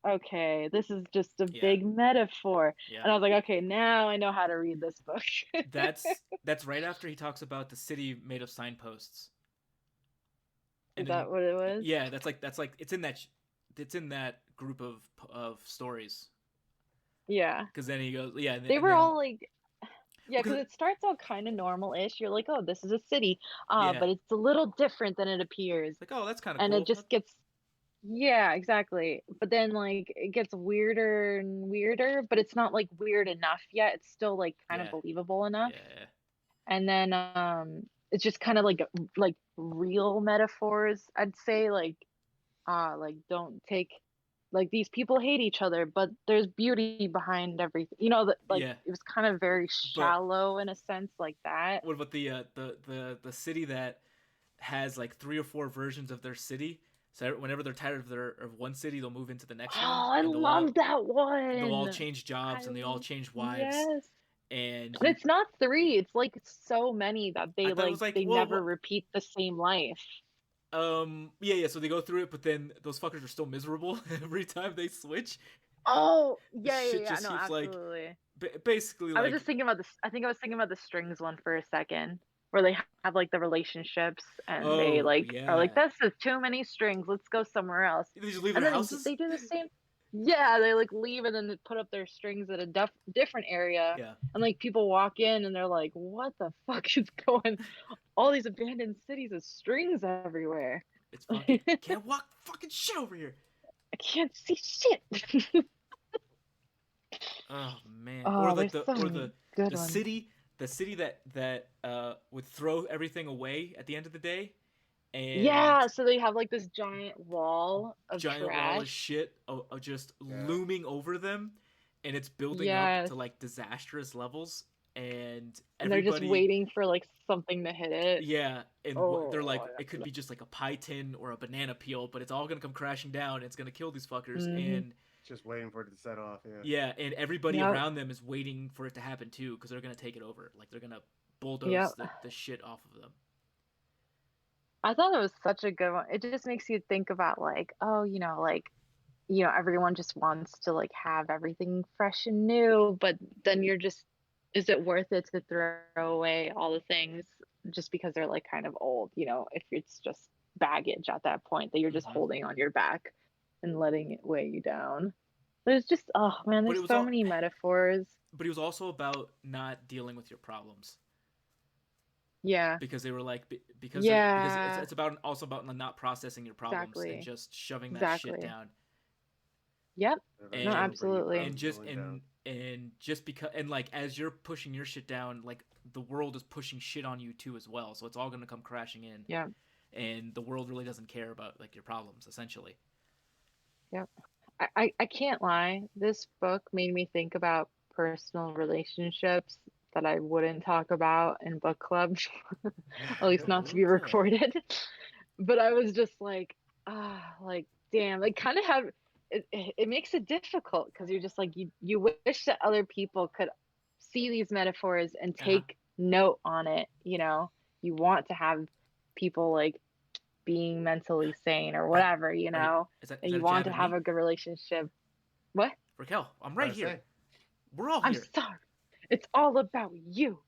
okay, this is just a big metaphor. Yeah. And I was like, okay, now I know how to read this book. That's right after he talks about the city made of signposts. Is that what it was? Yeah, that's like it's in that group of stories. Yeah. Because then he goes, yeah. They were all like, yeah, because it starts out kind of normal-ish. You're like, oh, this is a city, but it's a little different than it appears. Like, oh, that's kind of cool. And it just gets, yeah, exactly. But then like it gets weirder and weirder, but it's not like weird enough yet. It's still like kind of believable enough. Yeah. And then it's just kind of like real metaphors, I'd say, like don't take, like, these people hate each other, but there's beauty behind everything. It was kind of very shallow in a sense, like that. What about the city that has like 3 or 4 versions of their city? So whenever they're tired of one city, they'll move into the next one. Oh, I love that one. They'll all change jobs and they all change wives. Yes. And it's not 3. It's like so many that they never repeat the same life. Yeah. So they go through it, but then those fuckers are still miserable every time they switch. Oh, yeah. Just no, keeps, absolutely. Basically, I was just thinking about this. I think I was thinking about the strings one for a second, where they have like the relationships, and they are like, "That's just too many strings. Let's go somewhere else." They just leave and their then houses. They do the same. Yeah, they like leave and then they put up their strings at a different area. Yeah. And like people walk in and they're like, "What the fuck is going? All these abandoned cities with strings everywhere." It's fucking can't walk fucking shit over here. I can't see shit. Oh man. Oh, or like the city that would throw everything away at the end of the day. And yeah, so they have like this giant wall of wall of shit just looming over them, and it's building up to like disastrous levels, and they're just waiting for like something to hit it. Yeah, and they're like, it could be just like a pie tin or a banana peel, but it's all gonna come crashing down. And it's gonna kill these fuckers, and just waiting for it to set off. Yeah, and everybody around them is waiting for it to happen too, because they're gonna take it over. Like they're gonna bulldoze the shit off of them. I thought it was such a good one. It just makes you think about like, oh, everyone just wants to like have everything fresh and new, but then you're just, is it worth it to throw away all the things just because they're like kind of old, if it's just baggage at that point that you're just holding on your back and letting it weigh you down. There's just, oh man, there's so many metaphors. But it was also about not dealing with your problems. Yeah. Because they were like, because it's also about not processing your problems and just shoving that shit down. Yep. No, absolutely. And just because, and like as you're pushing your shit down, like the world is pushing shit on you too as well. So it's all gonna come crashing in. Yeah. And the world really doesn't care about like your problems essentially. Yep. I can't lie. This book made me think about personal relationships that I wouldn't talk about in book club, at least not to be Okay. recorded. But I was just like, like damn, like kind of have it makes it difficult because you're just like you wish that other people could see these metaphors and take note on it, you know. You want to have people like being mentally sane or whatever, you know, and you want to have a good relationship. What? Raquel, I'm right here. We're all I'm here. sorry. It's all about you.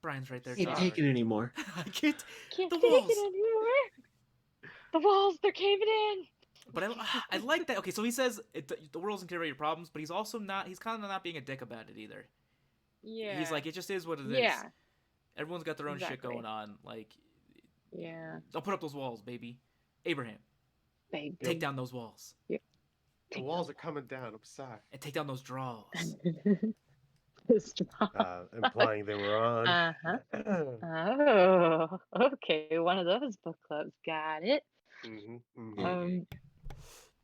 Brian's right there. Can't take it anymore. I can't. Can't The take walls. it anymore. The walls, they're caving in. But I like that. Okay, so he says the world doesn't care about your problems, but he's also not. He's kind of not being a dick about it either. Yeah. He's like, it just is what it is. Yeah. Everyone's got their own shit Exactly. going on. Like, Yeah. don't put up those walls, baby. Abraham, Baby. take down those walls. Yeah. The walls are coming down. I'm sorry. And take down those draws. Implying they were on. Uh-huh. Oh, okay. One of those book clubs. Got it.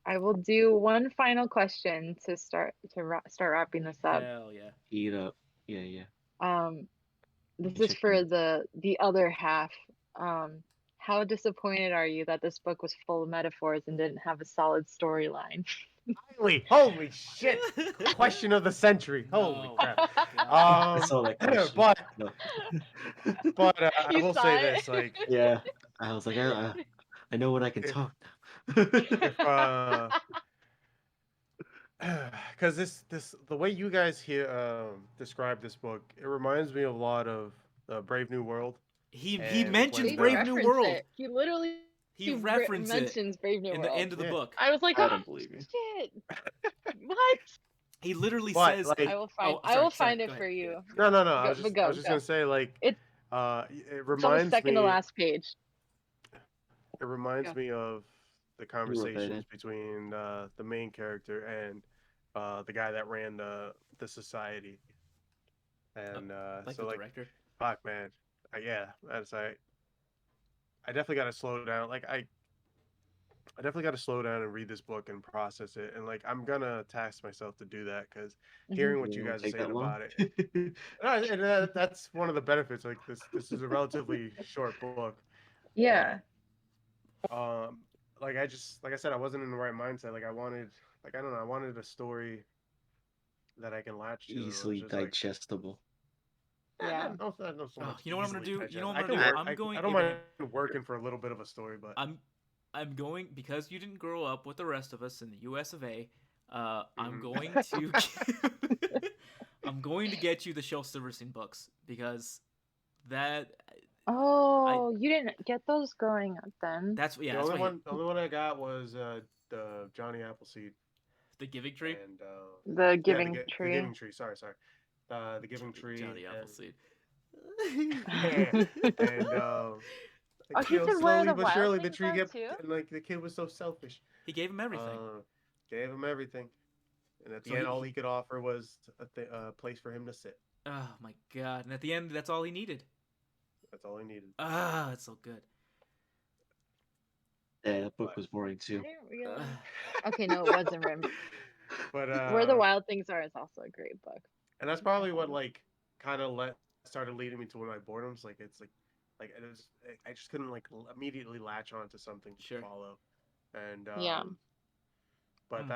I will do one final question to start wrapping this up. Hell yeah. Eat up. Yeah. This is for the other half. How disappointed are you that this book was full of metaphors and didn't have a solid storyline? Holy shit! Question of the century. Holy crap. I saw that question. But I You will saw say it? this, like, yeah, I was like, I know when I can talk now. Because this the way you guys here describe this book, it reminds me of a lot of Brave New World. He And mentions when Brave the- New Reference World. it. He literally references it mentions Brave New in World. the end of the book. I was like, I oh don't believe you. shit! What? He literally But, says, like- I will find. Oh, I will sorry, find go it ahead, for go you. ahead. No. I Go- was just, go, I was just go. gonna say, like, It- it It's on the reminds second me. to last page. It reminds Go. me of the in. conversations between the main character and the guy that ran the society. And Like so, the like, director. fuck, man. I definitely got to slow down. Like, I definitely got to slow down and read this book and process it. And, like, I'm gonna task myself to do that because hearing what you It won't guys are take that saying long. about it, and that's one of the benefits. Like, this is a relatively short book. Yeah. Like I said, I wasn't in the right mindset. Like, I wanted a story that I can latch to. Easily Just, like, digestible. Yeah. not so Oh, much. you know what I'm gonna easily do? You know what digest- I'm I gonna can do? work- I'm going. I don't mind working for a little bit of a story, but I'm going because you didn't grow up with the rest of us in the U.S. of A. I'm Mhm. going to. I'm going to get you the Shel Silverstein books because that. Oh, you didn't get those growing up then. That's yeah. the That's only why one I got was the Johnny Appleseed the Giving Tree. and The Giving the Tree. Giving Tree. Sorry, the Giving Tree. Johnny and- Appleseed. and Oh, he did Where slowly the but Wild surely the Things tree Are get too? and, like, the kid was so selfish. He gave him everything. Gave him everything, and at the So end, he- all he could offer was a place for him to sit. Oh my god! And at the end, that's all he needed. That's all he needed. Ah, it's so good. Yeah, that book But- was boring I too. didn't realize. Okay, no, it wasn't Rim. But Where the Wild Things Are is also a great book. and that's probably what, like, kind of started leading me to one of my boredoms. Like, it's like it was, I just couldn't, like, immediately latch on to something to Sure. follow, and Yeah. But Mm.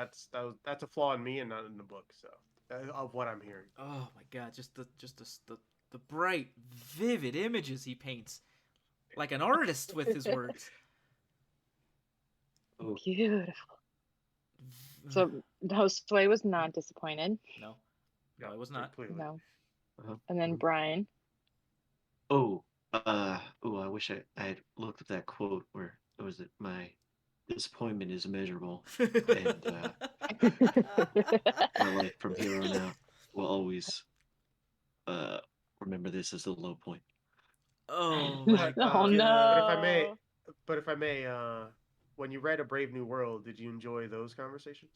that's a flaw in me and not in the book. So of what I'm hearing. Oh my god! Just the bright, vivid images he paints, like an artist with his words. Oh, Beautiful. So Josue was not disappointed. No, I was not. Completely. No. Uh-huh. And then Brian. oh, I wish I had looked at that quote where it was that my disappointment is immeasurable. And my life from here on out will always remember this as the low point. Oh my But, Oh god! no. But if I may, when you read A Brave New World, did you enjoy those conversations?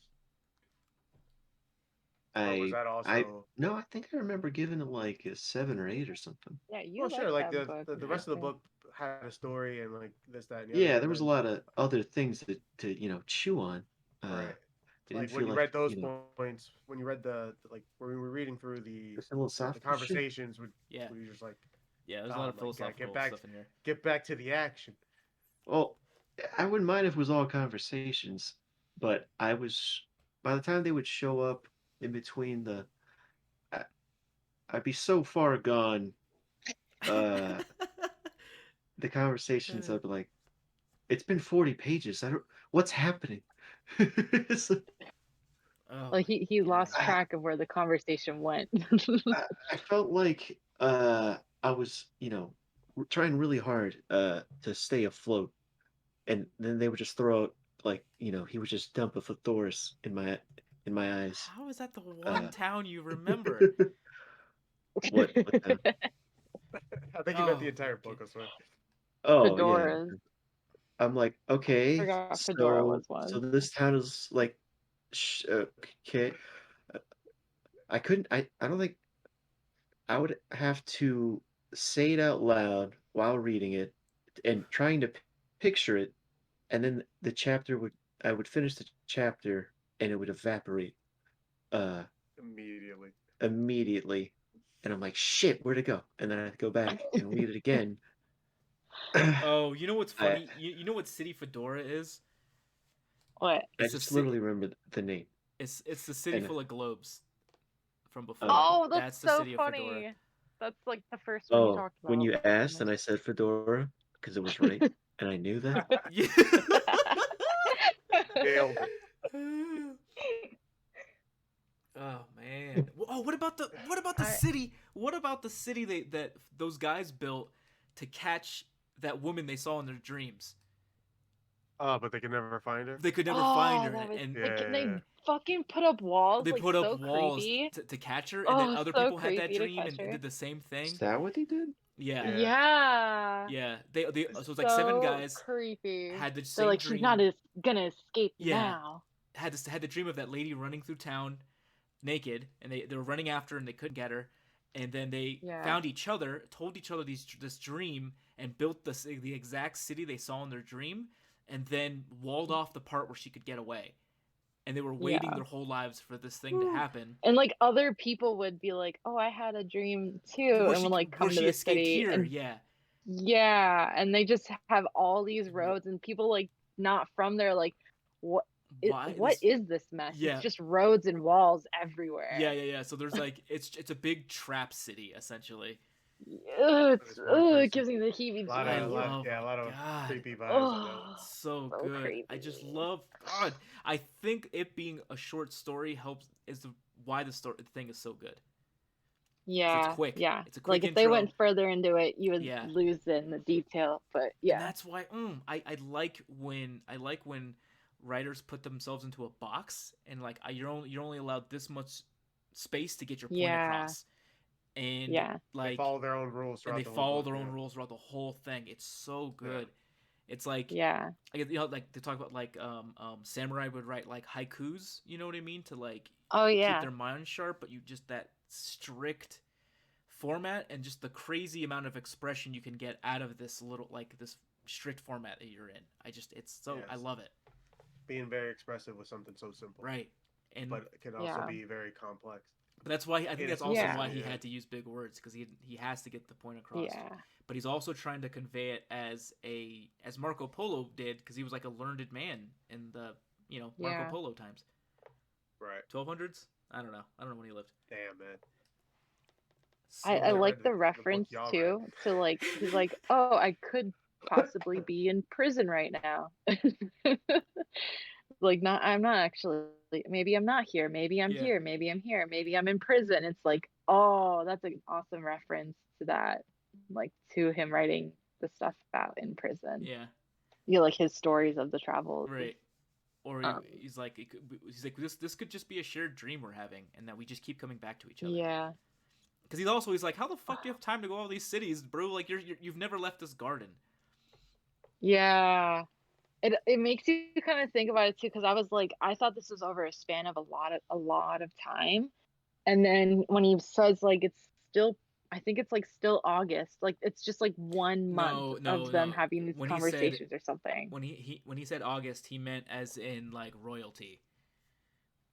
Or was I that I also? no, I think I remember giving it like a 7 or 8 or something. Yeah, you Well, like sure. Like that book. the rest of the Interesting. book had a story and like this, that, and the other, Yeah, but there was a then lot of other things to chew on. right, It didn't like when feel you like, read those points, when you read like when we were reading through the the philosophical shit. conversations, would Yeah, you just like, yeah. There's a lot oh of my god, philosophical stuff in here. get back to the action. Well, I wouldn't mind if it was all conversations, but by the time they would show up in between I, I'd be so far gone. Uh, the conversations, I'd be like, it's been 40 pages. What's happening? It's like, Oh Like my he lost god. I, track of where the conversation went. I felt like I was, trying really hard to stay afloat, and then they would just throw out like, he would just dump a thesaurus in my eyes. How is that the one Uh, town you remember? what town? I think you meant Oh the my entire god. book. I swear. Oh yeah. Fedoras. I'm like, okay, Forgot Fedora so was one. this town is like, okay. Uh, I couldn't. I don't think I would have to say it out loud while reading it and trying to picture it, and then I would finish the chapter and it would evaporate uh Immediately. immediately, and I'm like, shit, where'd it go? And then I have to go back and read it again. I Oh, you know what's I funny? You know what city Fedora is? What? It's a just city. literally remember the name. It's the city And full of globes from before. okay. Oh, that's That's the so city of Fedora. funny. That's like the first one you Oh, talked when about. you asked and I said Fedora because it was right and I knew that. Yeah. Nailed it. Oh man. Oh, what about the I city? What about the city that those guys built to catch that woman they saw in their dreams? Oh, but they can never find her. They could never find Oh, her, that was and like Yeah. they fucking put up walls they like put up so walls creepy. to catch her, and then Oh, other so people had that creepy to dream catch and her. did the same Is thing. that what he did? Yeah, Yeah. Yeah. yeah. They so it was like seven So guys creepy. had the They're same like, she's not dream. gonna escape Yeah, now. had the dream of that lady running through town naked, and they were running after her and they couldn't get her, and then they Yeah. found each other, told each other this dream, and built the exact city they saw in their dream, and then walled off the part where she could get away. And they were waiting Yeah. their whole lives for this thing to happen. And like other people would be like, "Oh, I had a dream too," and would like come to She the escaped city, here? and Yeah, and they just have all these roads, and people like not from there, like, what? why What this? is this mess? Yeah, It's just roads and walls yeah, everywhere. yeah. So there's like it's a big trap city essentially. It's one It person. gives me the A lot I of, heebie-jeebies. love yeah, a lot of God. creepy vibes. I know. Oh, So so good. I just creepy. love God. I think it being a short story helps why the thing is so good. 'Cause it's Yeah, quick. yeah. It's a Like quick if they intro. went further into it, you would Yeah. lose it in the detail. But And yeah, that's why I like when writers put themselves into a box and like you're only allowed this much space to get your point yeah, across. And yeah, They like follow their own rules and throughout they the whole follow book. their own Yeah. rules throughout the whole thing. It's so Yeah. good. It's like yeah. like they talk about like samurai would write like haikus, you know what I mean, to like Oh keep yeah, their mind sharp, but you just that strict format and just the crazy amount of expression you can get out of this little like this strict format that you're in. I Yes. love it. Being very expressive with something so simple, Right. And but it can also yeah, be very complex. but that's why I think In that's its also Yeah. why simplicity, he yeah. had to use big words because he has to get the point across. yeah, But he's also trying to convey it as Marco Polo did because he was like a learned man in the Marco yeah. Polo times. Right. 1200s. I don't know when he lived. Damn, man. I I like read the the book reference y'all read. too. To like, he's like, oh, I could possibly be in prison right now. Like, not, I'm not actually. Maybe I'm not here. Maybe I'm Yeah. here. Maybe I'm here. Maybe I'm in prison. It's like, oh, that's an awesome reference to that. Like to him writing the stuff about in prison. Yeah. You know, like his stories of the travels. Right. Or Um, he's like this could just be a shared dream we're having and that we just keep coming back to each other. yeah. Because he's like, how the fuck do you have time to go all these cities, bro? Like you've never left this garden. Yeah. It makes you kind of think about it too, because I was like, I thought this was over a span of a lot of time. And then when he says like it's still, I think it's like still August. Like it's just like 1 month of them having these When he said conversations or something. when he said August, he meant as in like royalty.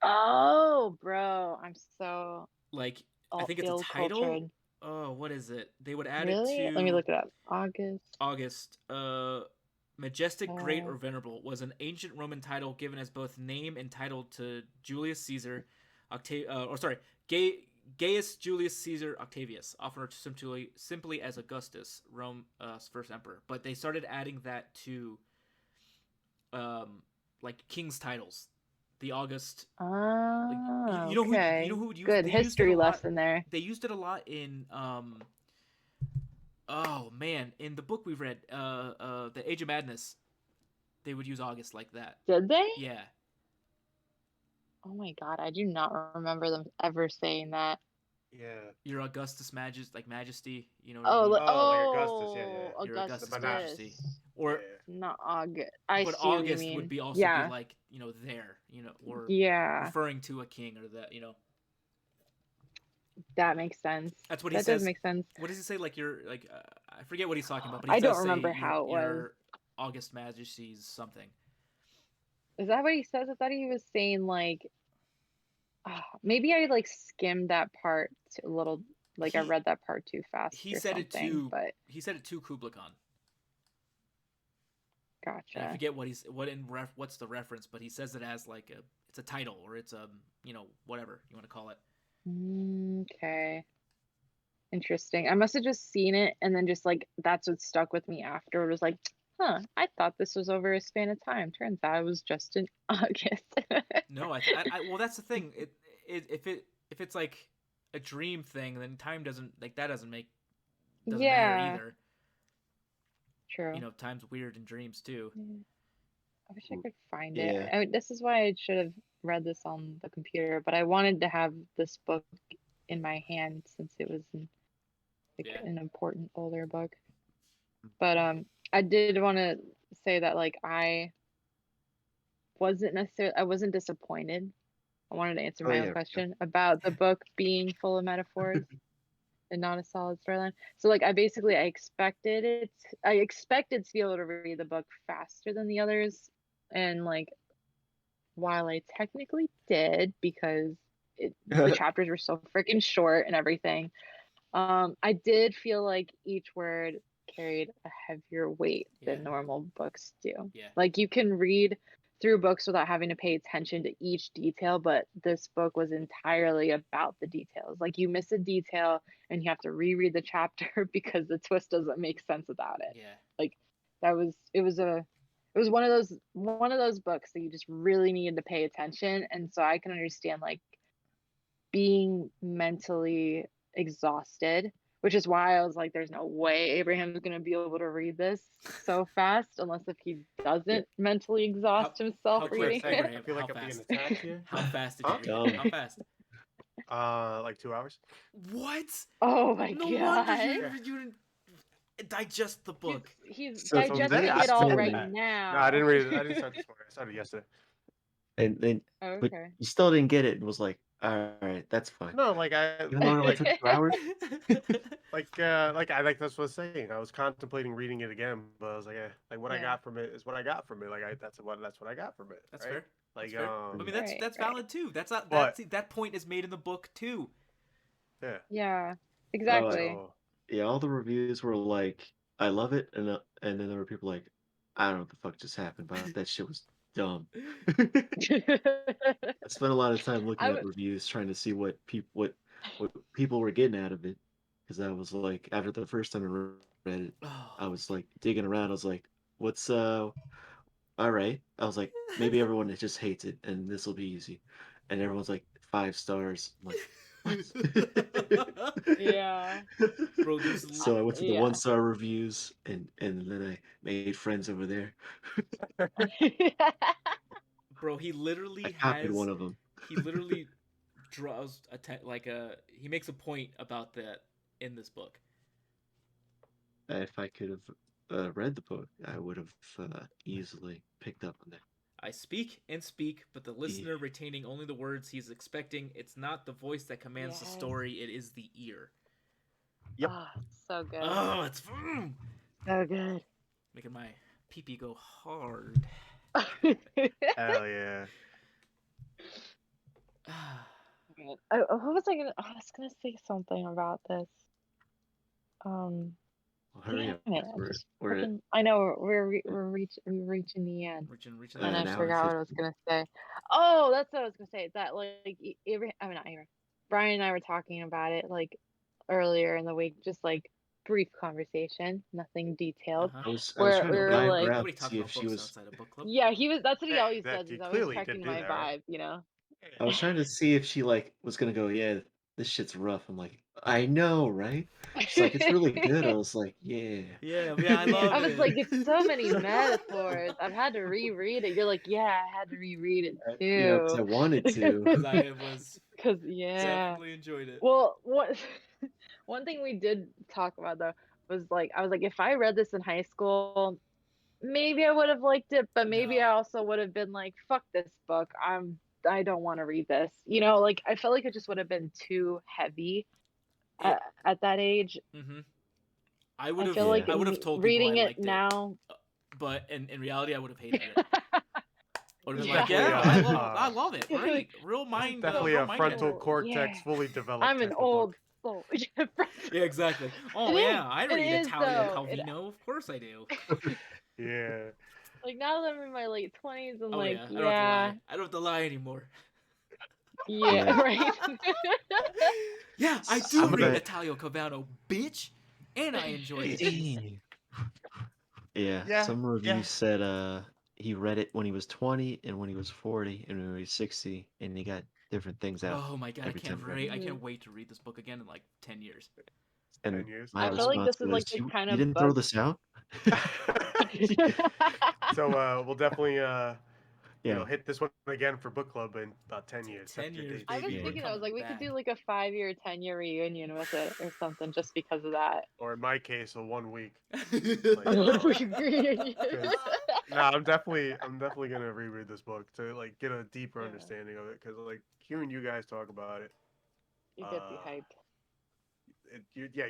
Oh, bro, I'm so Like I think it's a title. ill-cultured. Oh, what is it? They would add Really? it to Let me look it up. August. August. Majestic, Great, or Venerable was an ancient Roman title given as both name and title to Julius Caesar, Gaius Julius Caesar Octavius, often referred simply as Augustus, Rome's first emperor. But they started adding that to, like king's titles, the August. Ah, You know okay. who would use Good they history used it a lot, lesson there. They used it a lot in oh man, in the book we've read, The Age of Madness, they would use August like that. Did they? Yeah. Oh my God, I do not remember them ever saying that. Yeah. Your Augustus Majesty, you know what Oh, I mean? like, like Augustus, yeah. Your Augustus. Augustus Majesty. Or Yeah. Not August. I but see what you August mean. would be also Yeah. be like, there, or Yeah, referring to a king or that, that makes sense. That's what he That says. does make sense. What does he say? Like you're like I forget what he's talking about, but he I does don't remember say how it was. your August Majesty's something. Is that what he says? I thought he was saying like, maybe I like skimmed that part a little. Like I read that part too fast. He or said something, it to. But He said it to Kublai Khan. gotcha. And I forget what's the reference, but he says it as like it's a title or it's a whatever you want to call it. Okay. Interesting. I must have just seen it and then just like that's what stuck with me after. It was like, I thought this was over a span of time. Turns out it was just in August. No, well that's the thing. If it's like a dream thing, then time doesn't matter either. True. Time's weird in dreams too. I wish I could find Yeah. it. This is why I should have read this on the computer, but I wanted to have this book in my hand since it was an important older book. But I did want to say that like I wasn't disappointed. I wanted to answer my own question about the book being full of metaphors and not a solid storyline. So like I expected to be able to read the book faster than the others, and like while I technically did because the chapters were so freaking short and everything, I did feel like each word carried a heavier weight than normal books do. Yeah. Like you can read through books without having to pay attention to each detail, but this book was entirely about the details. Like you miss a detail and you have to reread the chapter because the twist doesn't make sense without it. Yeah. Like it was one of those books that you just really needed to pay attention. And so I can understand like being mentally exhausted, which is why I was like, there's no way Abraham's going to be able to read this so fast unless if he doesn't mentally exhaust himself reading it. I feel like I'm being attacked here. How fast did you read it? How fast? Like 2 hours. What? Oh my no God. Wonder you didn't digest the book. He's So digesting it all right now. No, I didn't read it. I didn't start this morning. I started yesterday. And then, but you still didn't get it and was like, all right, that's fine. No, like Even though it only took 2 hours. like that's what I was saying. I was contemplating reading it again, but I was like, what I got from it is what I got from it. Like that's what I got from it. That's right? fair. Like that's fair. I mean, that's valid too. That point is made in the book too. Yeah. Yeah. Exactly. Yeah, all the reviews were like, I love it, and then there were people like, I don't know what the fuck just happened, but that shit was dumb. I spent a lot of time looking at reviews trying to see what people were getting out of it, because I was like, after the first time I read it, I was like digging around. I was like, what's all right. I was like, maybe everyone just hates it, and this will be easy, and everyone's like 5 stars. I'm like, yeah. Bro, so I went to the 1-star reviews, and then I made friends over there. Bro, he literally I copied one of them. He literally draws he makes a point about that in this book. If I could have read the book, I would have easily picked up on that. I speak and speak, but the listener retaining only the words he's expecting. It's not the voice that commands the Yes. story, it is the ear. Yep. Oh, so good. Oh, it's So good. making my pee-pee go hard. Hell yeah. What was I gonna? I was gonna say something about this. Well, hurry up. Damn it! I know we're reaching the end, Reaching and the I an hour and forgot what I was 15. gonna say. Oh, that's what I was gonna say. That like not Abraham. Brian and I were talking about it like earlier in the week, just like brief conversation, nothing detailed. I was Where trying we to were vibe like, her out Nobody to talks see if about she books was. outside of book club. yeah, that's what he always That does. you He's always clearly checking did do my that, right? vibe, you know. I was trying to see if she like was gonna go. Yeah, this shit's rough. I'm like, I know, right? She's like, it's really good. I was like, yeah. Yeah, I love I was it. like, it's so many metaphors. I've had to reread it. You're like, yeah, I had to reread it Yeah, because I too. wanted to. Because I was Cause yeah. definitely enjoyed it. Well, one thing we did talk about though was like, I was like, if I read this in high school, maybe I would have liked it, but maybe I No. also would have been like, fuck this book. I don't want to read this. You know, like I felt like it just would have been too heavy at that age. Mm-hmm. I would I have. feel like I would have told people I reading it liked it, now. but in reality, I would have hated it. I would have been Yeah. like, yeah, Definitely, I love it. Great, real mind. Definitely real a mind frontal bender. cortex Yeah. fully developed. I'm an type of old book. soul. Yeah, exactly. Oh It yeah, is. I It read is, Italo though. Calvino. Of course I do. Yeah. Like now that I'm in my late 20s, I'm Oh like, yeah, I don't have to yeah, lie. I don't have to lie anymore. yeah, right. Yeah, I do I'm read gonna- Italo Calvino, bitch, and I enjoy it. Dang. Yeah, Yeah, some reviews said he read it when he was 20 and when he was 40 and when he was 60, and he got different things out. Oh my god, I every can't time he read it. wait. I can't wait to read this book again in like 10 years. And 10 years. my I feel like response this is like was, the you, kind you of didn't throw book. this out? So we'll definitely Yeah. hit this one again for book club in about 10 years. 10 Set your years, dates. I was baby. thinking, I was Coming like, we could back. do like a 5-year, 10-year reunion with it or something, just because of that. Or in my case, a 1 week. Reunion. No, I'm definitely gonna reread this book to like get a deeper Yeah. understanding of it, because like hearing you guys talk about it, You get me hyped.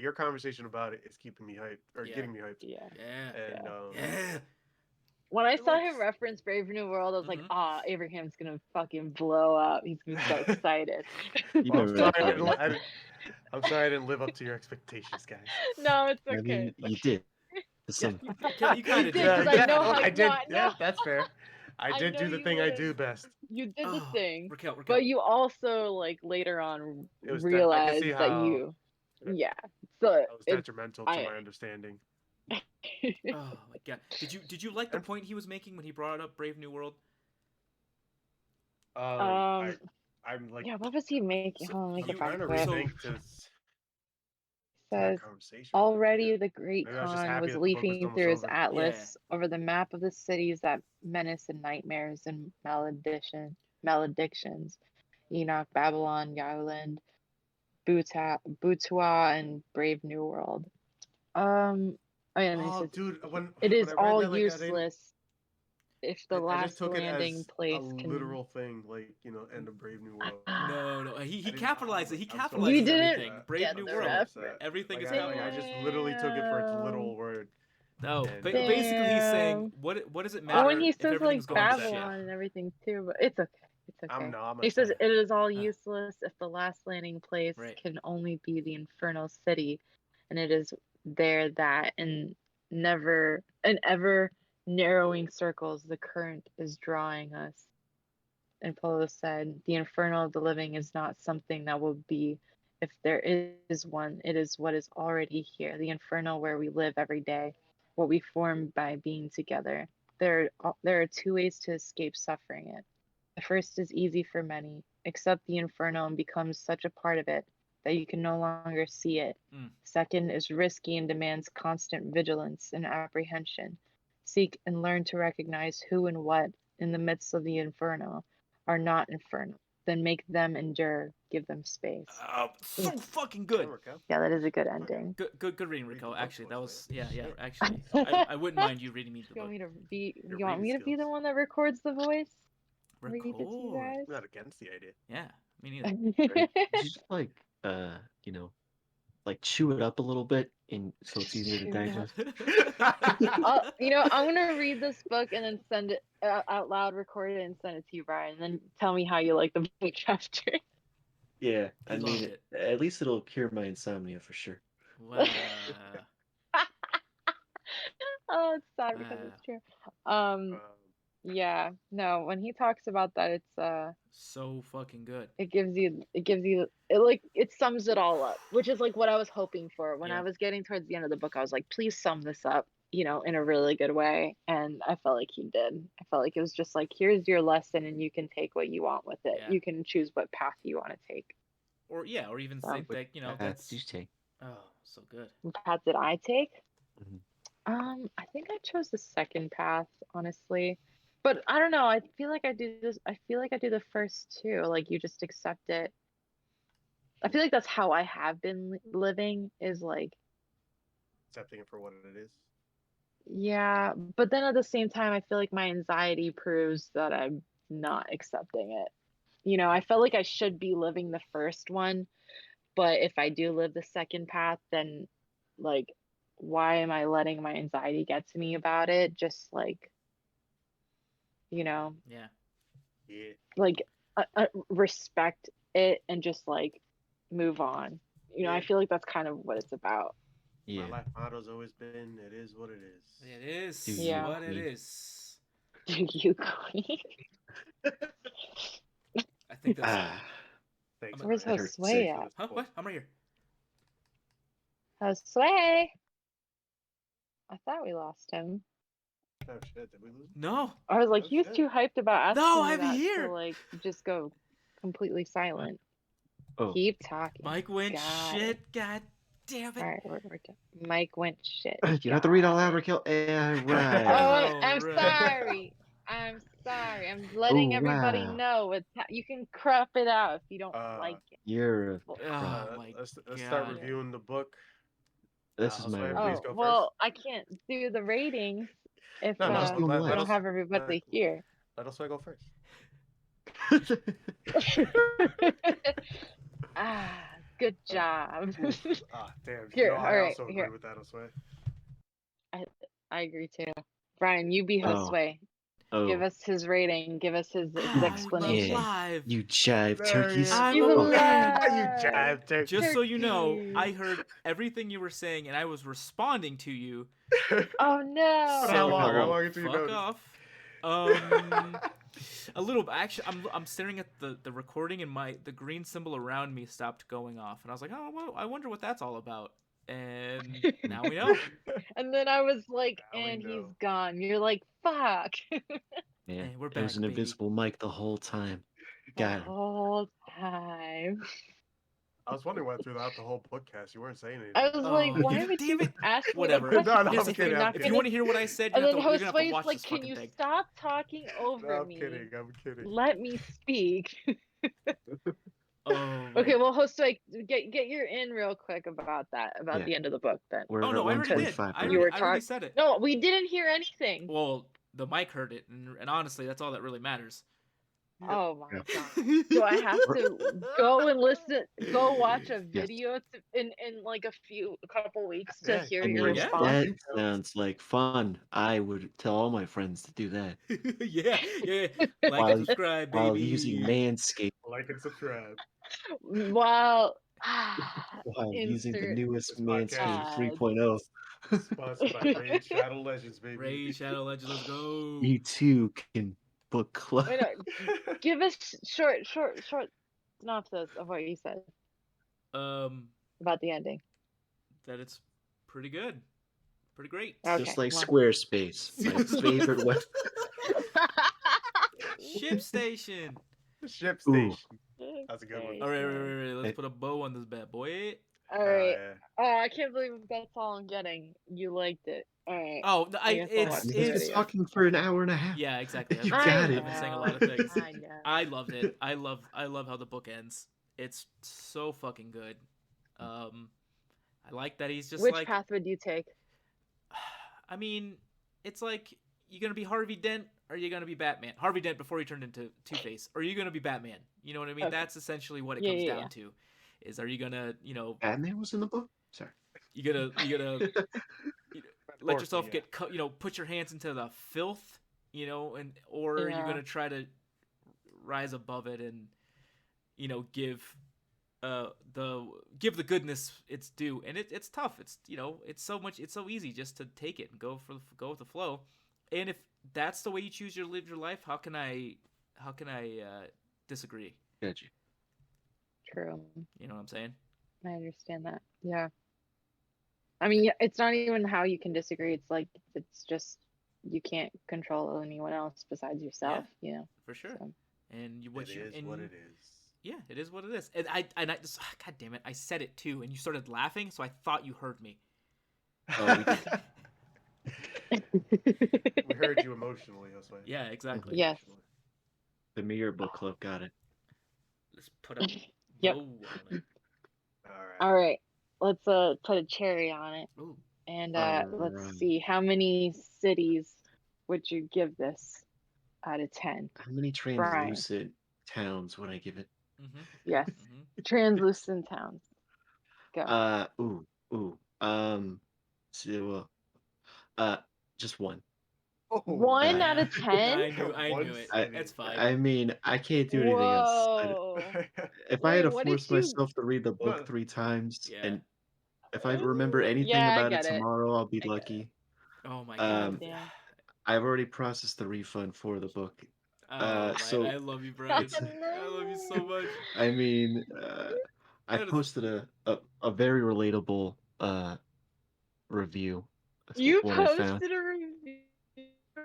your conversation about it is keeping me hyped or Yeah. getting me hyped. Yeah. Yeah. And Yeah. When I saw like- him reference Brave New World, I was like, Mhm. ah, Abraham's gonna fucking blow up. He's gonna be so excited. You Well, never I'm, sorry I thought didn't, that. I'm sorry I didn't live up to your expectations, guys. No, it's I okay. mean, It's you okay. did. To some, You kind You of did, did. 'cause I know how- I did. no, Yeah, no. that's fair. I did know do the you thing I would. do best. You did the Oh, thing, Raquel. but you also like later on It was I realized could see that how you, yeah. So that was it's detrimental to my understanding. Oh my god. Did you like the point he was making when he brought up Brave New World? I'm like, yeah. What was he making? so- Hold on, let me I'm get trying back to to it. rethink this Says conversation. already the great Maybe I was just Khan happy was that the book was leafing almost through his over. atlas over the map of the cities that menace and nightmares and maledictions. Enoch, Babylon, Yarland, Butua, and Brave New World. Oh yeah, and then he Oh, says, dude, when it is I read all that, like, I didn't- useless if the I just last took it landing as place a can. literal thing, like end of Brave New World. No. He didn't- capitalized it. He I'm so capitalizes You didn't everything. Brave get New the World. reference. Everything is I capitalized. just literally took it for its literal word. No, And- basically he's saying, what does it matter Well, when he if says everything's like going to Babylon shit? and everything too, but it's okay. It's okay. I'm He says upset. it is all Huh. useless if the last landing place Right. can only be the infernal city, and it is there that in ever narrowing circles the current is drawing us. And Polo said, the infernal of the living is not something that will be. If there is one, it is what is already here, the infernal where we live every day, what we form by being together. There are two ways to escape suffering it. The first is easy for many. Accept the infernal and become such a part of it that you can no longer see it. Second is risky and demands constant vigilance and apprehension. Seek and learn to recognize who and what, in the midst of the inferno, are not infernal. then make them endure. Give them space. So fucking good. Yeah, that is a good ending. Good reading, Read Rico. the book Actually, that for was us, yeah. Shit. Actually, I wouldn't mind you reading me the You want book. me to be? Your You want me to reading be the skills. one that records the voice? Read it to you Record. I'm not against the idea. Yeah, me neither. Right? You just like you know, like chew it up a little bit, and so it's easier to Chew it up. digest. You know, I'm gonna read this book and then send it out loud, record it, and send it to you, Brian. And then tell me how you like the book after. Yeah, I He mean, loved it. at least it'll cure my insomnia for sure. Wow. Oh, it's sad because it's true. Yeah, no, when he talks about that, it's So fucking good. it sums it all up, which is like what I was hoping for. When Yeah. I was getting towards the end of the book, I was like, please sum this up, you know, in a really good way. And I felt like he did. I felt like it was just like, here's your lesson and you can take what you want with it. Yeah. You can choose what path you want to take. Or even So- say that, you know, that's you take. oh, so good. What path did I take? Mhm. I think I chose the second path, honestly. But I don't know. I feel like I do the first two. Like you just accept it. I feel like that's how I have been living, is like, Accepting it for what it is. yeah, but then at the same time, I feel like my anxiety proves that I'm not accepting it. You know, I felt like I should be living the first one, but if I do live the second path, then like, why am I letting my anxiety get to me about it? Just like, you know, Yeah. Yeah. like respect it and just like move on. You know, I Yeah. feel like that's kind of what it's about. Yeah. My life motto's always been, it is what it is. It is Do Yeah. what it you- is. Do you queen? I think that's Ah, Thanks. Where's Brian. Josue For at? this Huh? quote. What? I'm right here. Josue. I thought we lost him. Oh shit, did we lose him? No. I was like, Oh, he was shit. too hyped about asking No, me I'm that here. to like just go completely silent. oh, Keep talking. Mike went Got shit. God damn it. All right, we're done. Mike went shit. you don't have to read all Got that, it. Raquel. Right. Oh, I'm Alright. sorry. I'm sorry. I'm letting Oh, everybody wow. know you can crop it out if you don't like it. You're a Well, Oh pro. my Let's start God. reviewing the book. This is my Josue, review. please Oh, go well, I can't do the ratings if No, no, Just do 'em we live. don't have everybody here. Let us go first. Ah, good job. Damn. Here, I all right, also here. agree with that, Josue. I agree too. Brian, you be Oh. Josue. Give Oh, us his rating. Give us his I'm explanation. alive. you jive There turkeys. he I'm He's Oh, alive. You alive. jive turkey. Just so you know, Turkey. I heard everything you were saying and I was responding to you. Oh no. For how long? How How long? long until you Fuck notice? off. A little bit. Actually, I'm staring at the recording and the green symbol around me stopped going off, and I was like, oh, well, I wonder what that's all about. And now we know. And then I was like, Now we and he's know. gone. You're like, fuck. man, Hey, we're it was back, an baby. invisible mic the whole time. The Got him. whole time. I was wondering why throughout the whole podcast you weren't saying anything. I was like, Oh, why damn would it. you ask me Whatever. the question? No, Yes, I'm if, kidding, I'm not if kidding. you want to hear what I said, And you're then gonna have to Josue's watch like, this can fucking you thing. stop talking over No, I'm me? kidding. I'm kidding. Let me speak. Oh. Okay, well, Josue, get your in real quick about Yeah. the end of the book then. We're Oh at no, I already did. 145. I You were already, I already talk- said it. No, we didn't hear anything. Well, the mic heard it, and honestly, that's all that really matters. Oh my Yeah. god. Do I have to go and go watch a Yes. video in like a couple weeks to Yeah, hear I your mean, Yeah. response? that sounds like fun. I would tell all my friends to do that yeah. Like While- and subscribe, baby. while using Manscaped, Like and subscribe. While while using the insert newest This podcast Manscaped ads. 3.0. Sponsored by Raid Shadow Legends, baby. Raid Shadow Legends, let's go. You too can book club. Wait, no, give us short synopsis of what you said about the ending. That it's pretty good, pretty great. Okay, Just like well. Squarespace, my favorite web. Ship station. Ship Ooh. station. That's a good one. All right. Let's put a bow on this bad boy. All right. yeah. Oh, I can't believe that's all I'm getting. You liked it. All right. Oh, I guess I'll I watch mean, the he's been video. talking for an hour and a half. yeah, exactly. You I've got been it. saying a lot of things. I know. I loved it. I love how the book ends. It's so fucking good. I like that he's just Which like, path would you take? I mean, it's like, you gonna be Harvey Dent or are you gonna be Batman? Harvey Dent before he turned into Two-Face, or are you gonna be Batman? You know what I mean? Okay. That's essentially what it Yeah, comes yeah, down yeah. to. Is, are you gonna, Batman was in the book? Sorry. you gonna let Metaphorically, yourself yeah. get cut, put your hands into the filth, or are you Yeah. gonna try to rise above it and give the goodness its due. And it's tough. It's it's so easy just to take it and go with the flow. And if that's the way you choose to live your life, how can I disagree? Got you. True. You know what I'm saying? I understand that. Yeah. I mean, yeah, it's not even how you can disagree. It's like, it's just, you can't control anyone else besides yourself, For sure. So. And It is what it is. Yeah, it is what it is. And I just, God damn it, I said it too, and you started laughing, so I thought you heard me. Oh, we did. We heard you emotionally, Josue. Yeah, exactly. Yes. The Mirror Book Club got it. Let's put a Yep. bow on it. All right. Let's put a cherry on it. Ooh. And Alright. let's see, how many cities would you give this out of 10? How many translucent towns would I give it? Mm-hmm. Yes. Mm-hmm. Translucent towns. Go. So, just one. Oh, 1 out of 10? I knew it. I- That's fine. I mean, I can't do anything else. Whoa. If I had to Wait, what did force you- myself to read the book Look. 3 times, Yeah. and if I remember anything Yeah, I about it get it. tomorrow, I'll be I get lucky. Oh my Um, god. Damn. I've already processed the refund for the book. Oh, so- I love you, Brian. I love you so much. I mean, I That is- posted a very relatable review. That's You one I found. posted a review?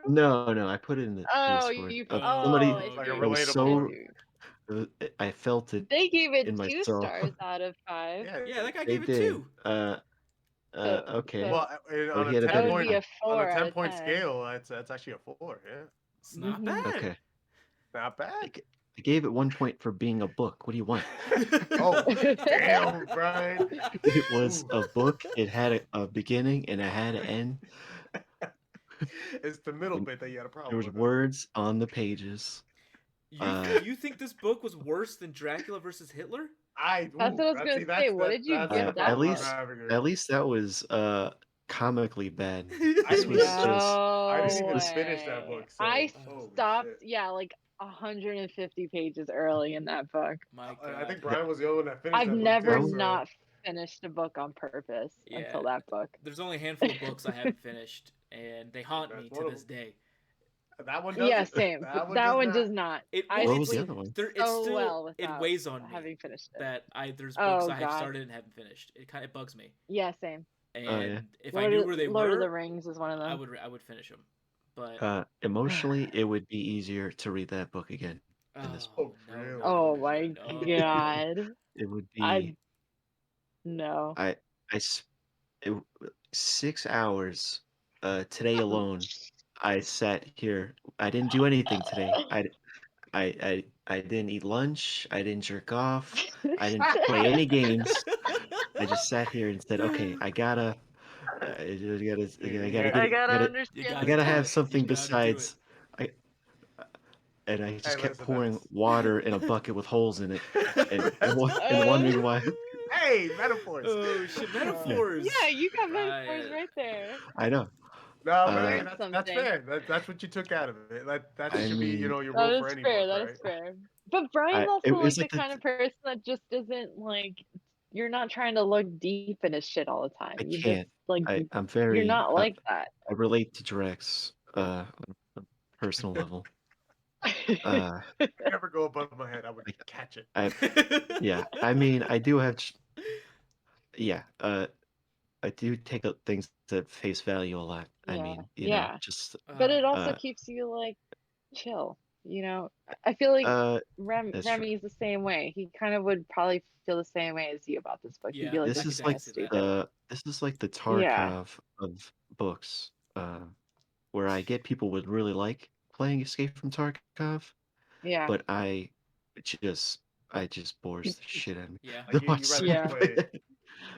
No, I put it in the Oh, Discord. you Somebody I Like see. a that was relatable so I felt it They gave it in my 2 soul. stars out of 5. Yeah, that guy They gave it did. 2. Okay. so- Well, on he a had a 10 That would point be a 4 on a out 10 of point 10. scale, that's actually a 4. Yeah, It's not Mhm. bad. Okay. not bad. I gave it 1 point for being a book. What do you want? Oh, damn, Brian. It was Ooh. a book. It had a beginning and it had an end. It's the middle And bit that you had a problem There was with. words on the pages. You think this book was worse than Dracula versus Hitler? That's what I was gonna say. What did you give that book? At least that was comically bad. I This didn't was even- just I didn't even No finish that way. book. So, I holy stopped, shit. yeah, like 150 pages early in that book. My God. I think Brian was the only one that finished I've that book never too, so- not finished a book on purpose Yeah. until that book. There's only a handful of books I haven't finished, and they haunt me That's to one of this day. That one Yeah, doesn't. same. That one That one not. does not. It, I What was the sleep other one? It's so still well it without weighs on me having finished it. that there's Oh, books I have God. started and haven't finished. It bugs me. Yeah, same. And yeah. if Lord I knew of- where they Lord were, of the Rings is one of them. I would finish them. But emotionally, it would be easier to read that book again. in this book. Oh, really? Oh my no. God. It would I be no. 6 hours today alone. I sat here. I didn't do anything today. I didn't eat lunch. I didn't jerk off. I didn't play any games. I just sat here and said, "Okay, I gotta I get gotta it. understand. I gotta do have it. something You gotta do besides." And I just kept listen, pouring that's- water in a bucket with holes in it, and wondering why. Hey, metaphors. Oh shit, metaphors. Yeah, you got Right. metaphors right there. I know. No, but hey, Learn that's something. fair. That's what you took out of it. That I should be, mean- your That rule for is any fair. book, That right? is fair. But Brian's it also was like the like kind of person that just isn't like, you're not trying to look deep in his shit all the time. I You can't. just like I'm very. you're not like that. I relate to Drex on a personal level. I never go above my head. I would catch it. Yeah, I mean, I do have. Yeah, I do take things at face value a lot. I Yeah, mean, yeah. just But it also Uh, keeps you like chill. You know, I feel like That's true. Remy's the same way. He kind of would probably feel the same way as you about this book. He'd Yeah, be like, This "This I is could is kind like of definitely see that. stupid." this is like the Yeah, Tarkov of books, where I get people would really like playing Escape from Tarkov, yeah, but just I just bores the shit out of me Yeah. to Like watch you rather someone just yeah, play play it.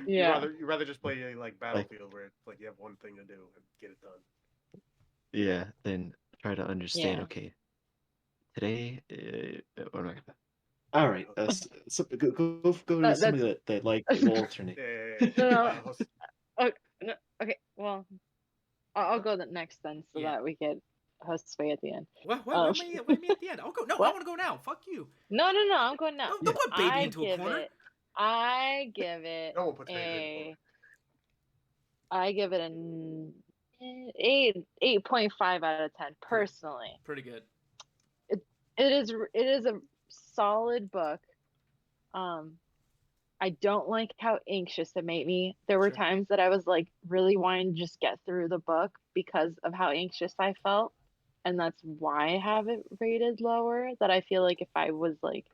yeah. you rather just play like Like, Battlefield where it's like you have one thing to do and get it done. yeah, then try to understand. Yeah. Okay, today, what am I gonna? All right, go to That's somebody that like will alternate. Yeah. no, Host- no. No. Okay, well, I'll go next then, so Yeah. that we get Josue at the end. What? Um, Why me at the end? I'll go. No, I what? want to go now. Fuck you. No, I'm going now. Don't put baby into a corner. I give it No one puts baby in the corner. I give it an 8.5 out of 10 personally. Pretty good. It is a solid book. I don't like how anxious it made me. There were Sure. times that I was like really wanting to just get through the book because of how anxious I felt, and that's why I have it rated lower. That I feel like if I was like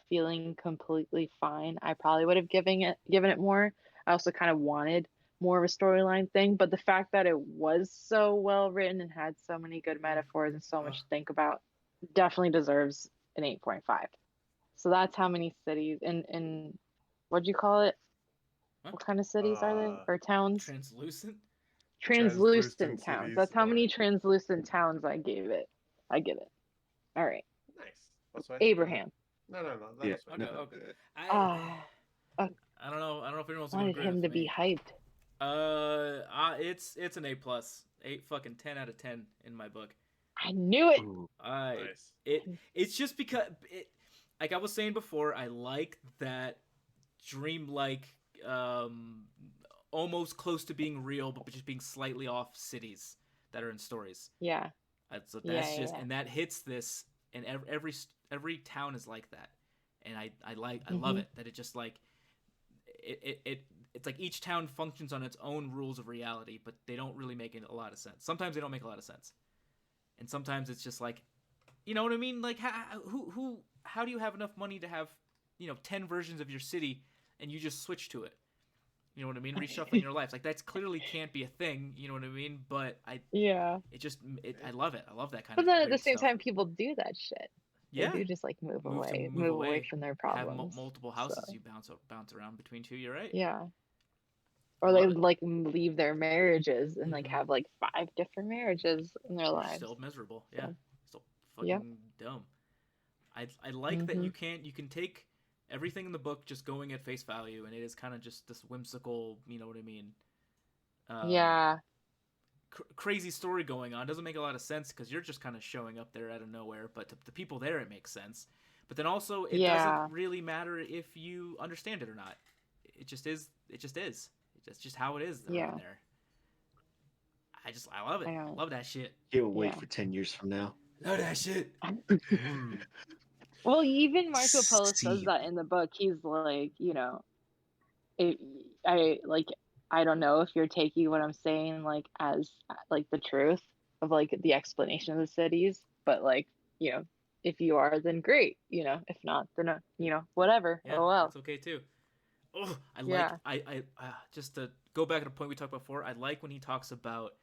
feeling completely fine, I probably would have given it more. I also kind of wanted more of a storyline thing, but the fact that it was so well written and had so many good metaphors and so much to think about definitely deserves an 8.5. So that's how many cities in what'd you call it? Huh? What kind of cities are they or towns? Translucent. Translucent towns. cities. That's how many Alright. translucent towns I give it. I give it. All right. Nice. What's that? Abraham. No. Yeah, That's fine. Okay. no, Okay. Ah, I don't know. I don't know if anyone wants to wanted agree him with to me. be hyped. It's an A plus. 10 out of 10 in my book. I knew it. ooh, Nice. It's just because like I was saying before, I like that dreamlike, almost close to being real, but just being slightly off cities that are in stories. Yeah. So Yeah, that's just yeah. and that hits this, and every town is like that, and I love Mhm. it that it just like it's like each town functions on its own rules of reality, but they don't really make a lot of sense. Sometimes they don't make a lot of sense, and sometimes it's just like, you know what I mean? Like how do you have enough money to have 10 versions of your city and you just switch to it? You know what I mean? Reshuffling your life. Like that's clearly can't be a thing, you know what I mean? But Yeah. I love it. I love that kind But of then at the weird same stuff. time, people do that shit. Yeah. They do just like move Move away from their Have problems. multiple houses So, you bounce around between two, you're right. yeah. I Or they love would it. like leave their marriages and like Mhm. have like 5 different marriages in their You're lives. still miserable. So, Yeah. Still fucking Yep. dumb. I like that you can take everything in the book just going at face value, and it is kind of just this whimsical, you know what I mean? Yeah. Crazy story going on. Doesn't make a lot of sense because you're just kind of showing up there out of nowhere, but to the people there it makes sense. But then also it Yeah. doesn't really matter if you understand it or not. It just is. It's just how it is Yeah. around there. I love it. I know. Love that shit. can't wait Yeah. for 10 years from now. Love that shit. Well, even Marco Polo says See. that in the book. He's like, I don't know if you're taking what I'm saying like as like the truth of like the explanation of the cities, but like, if you are, then great. If not, then whatever. Yeah, Oh well. that's okay too. Oh, Yeah. I just to go back to the point we talked about before. I like when he talks about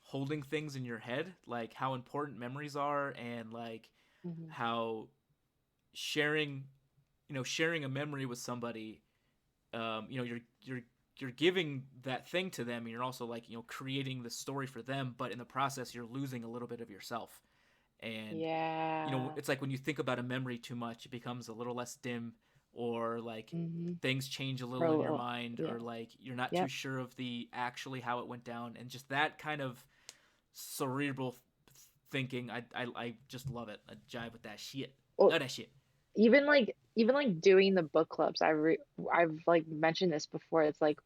holding things in your head, like how important memories are, and like Mhm. how sharing a memory with somebody, you're giving that thing to them, and you're also like creating the story for them, but in the process you're losing a little bit of yourself. And Yeah. it's like when you think about a memory too much, it becomes a little less dim, or like things change a little in your mind, yeah. or like you're not Yep. too sure of the actually how it went down, and just that kind of cerebral thinking. I just love it. I jive with that shit. Well, Love that shit. even like doing the book clubs, I've like mentioned this before. It's like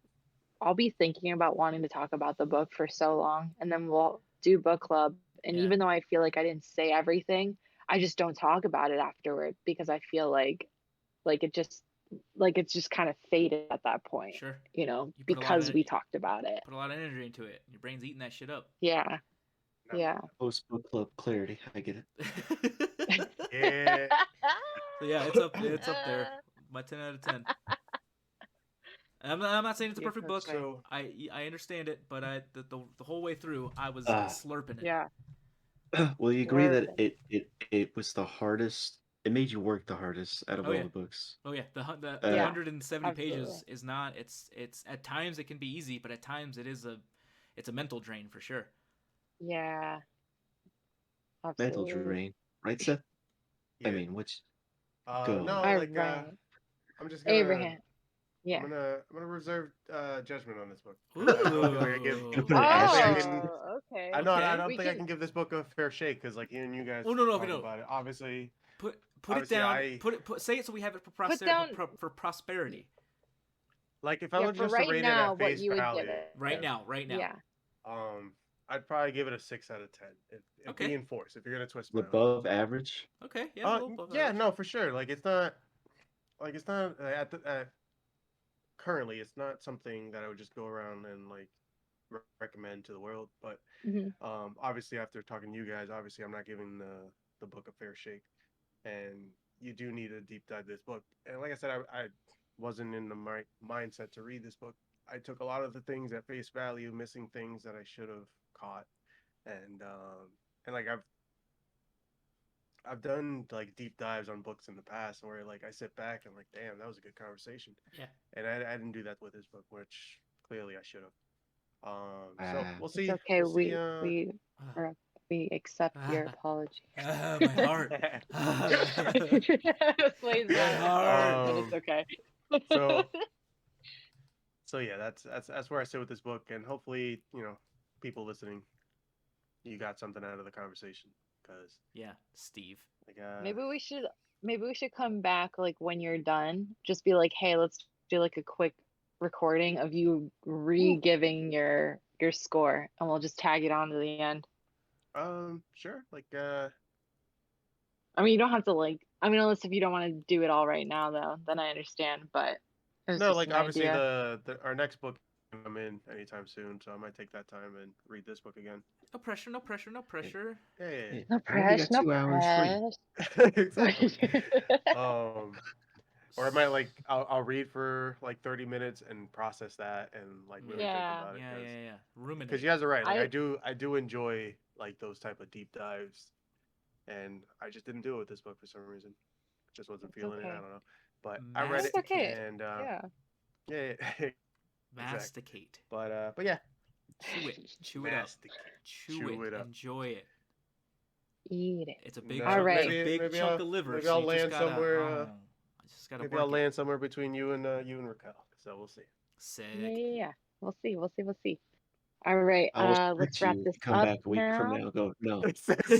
I'll be thinking about wanting to talk about the book for so long, and then we'll do book club, and Yeah. even though I feel like I didn't say everything, I just don't talk about it afterward because I feel like it's just kind of faded at that point. Sure. You know, You put a lot because of we talked about it. put a lot of energy into it. Your brain's eating that shit up. Yeah. No. Yeah. Post book club clarity. I get it. Yeah. So yeah, it's up. It's up there. My 10 out of 10. I'm not saying it's a You're perfect so book. sweet. So I understand it, but the whole way through I was Ah. slurping it. Yeah. Will you agree that Slurping. it was the hardest? It made you work the hardest out of Oh, all yeah. the books. Oh yeah, the Yeah, 170 absolutely. pages is not. It's at times it can be easy, but at times it's a mental drain for sure. Yeah. Mental Absolutely. drain, right, Seth? I yeah. mean, which No, go. All like right. I'm just gonna Abraham. Yeah. I'm gonna reserve judgment on this book. Ooh. I don't feel like I give. Gonna put an I don't think I asterisk. can. Oh, okay. I know. I Okay. don't We think I can. can give this book a fair shake because, like, hearing you guys Oh no talk no. about it, obviously, Put it obviously, down. Put say it so we have it for Put down for prosperity. like if I yeah was for just to right rate it now at what face you would value, give it. Right now. Yeah. I'd probably give it a 6 out of 10. If Okay. being forced, if you're gonna twist my arm. Above average. Okay. Yeah. A little above Yeah, average. no, for sure. Like it's not currently it's not something that I would just go around and like recommend to the world. But Hmm. obviously after talking to you guys, obviously I'm not giving the book a fair shake, and you do need to deep dive this book. And like I said, I wasn't in the mindset to read this book. I took a lot of the things at face value, missing things that I should have caught, and like I've done like deep dives on books in the past where like I sit back and like, damn, that was a good conversation. Yeah. And I didn't do that with this book, which clearly I should have. So we'll It's see. okay. We'll see. We accept your apology. My heart. Sway's My not heart. but it's okay. so so yeah, that's where I sit with this book, and hopefully, people listening, you got something out of the conversation, because Yeah, Steve. like maybe we should come back like when you're done. Just be like, hey, let's do like a quick recording of you re-giving your score, and we'll just tag it on to the end. sure, like I mean, you don't have to unless if you don't want to do it all right now, though, then I understand. But it was no, just like an obviously idea. our next book I'm in anytime soon, so I might take that time and read this book again. No pressure. No pressure. No pressure. Yeah. Hey, No I only press, got no 2 hours free. Exactly. Or I might like I'll read for like 30 minutes and process that and like really think Yeah. about it, Yeah. Ruminate. because you guys are right. Like I I do enjoy like those type of deep dives, and I just didn't do it with this book for some reason. Just wasn't It's feeling it. I okay. don't know, but I read it, It's okay. and Yeah. yeah, exactly. Masticate. But yeah, Chew it. Chew it up. Masticate. Chew Chew it. it up. Enjoy it. Eat it. It's a big No, chunk. Alright. It's a big maybe chunk I'll- of liver. maybe so I'll you just land gotta, somewhere, I just gotta maybe work I'll it. land somewhere between you and Raquel. So we'll see. Sick. Yeah. We'll see. We'll see. All right. I will Let's script wrap you. this Come up back a week from now. now. Go no.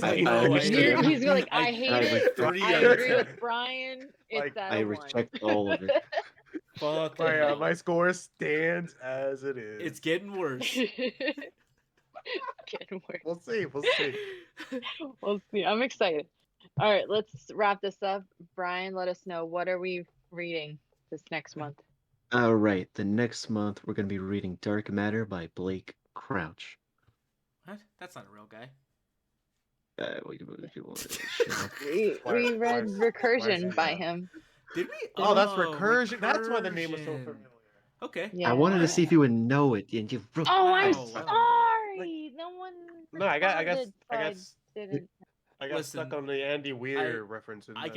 I I understand. He's like, I hate I it. respect I agree with Brian. It's Like, at I a respect 1. all of it. Fuck. my score stands as it is. It's getting worse. Getting worse. We'll see. We'll see. I'm excited. All right, let's wrap this up. Brian, let us know, what are we reading this next month? All right, the next month we're going to be reading Dark Matter by Blake Crouch. What? That's not a real guy. We read Recursion by yeah. him. Did we? Oh, that's Recursion. That's why the name was so Recursion. familiar. Okay. Yeah. I wanted to see if you would know it, and you. Oh, I'm Wow. sorry. No one. No, I got didn't. Listen, stuck on the Andy Weir reference. I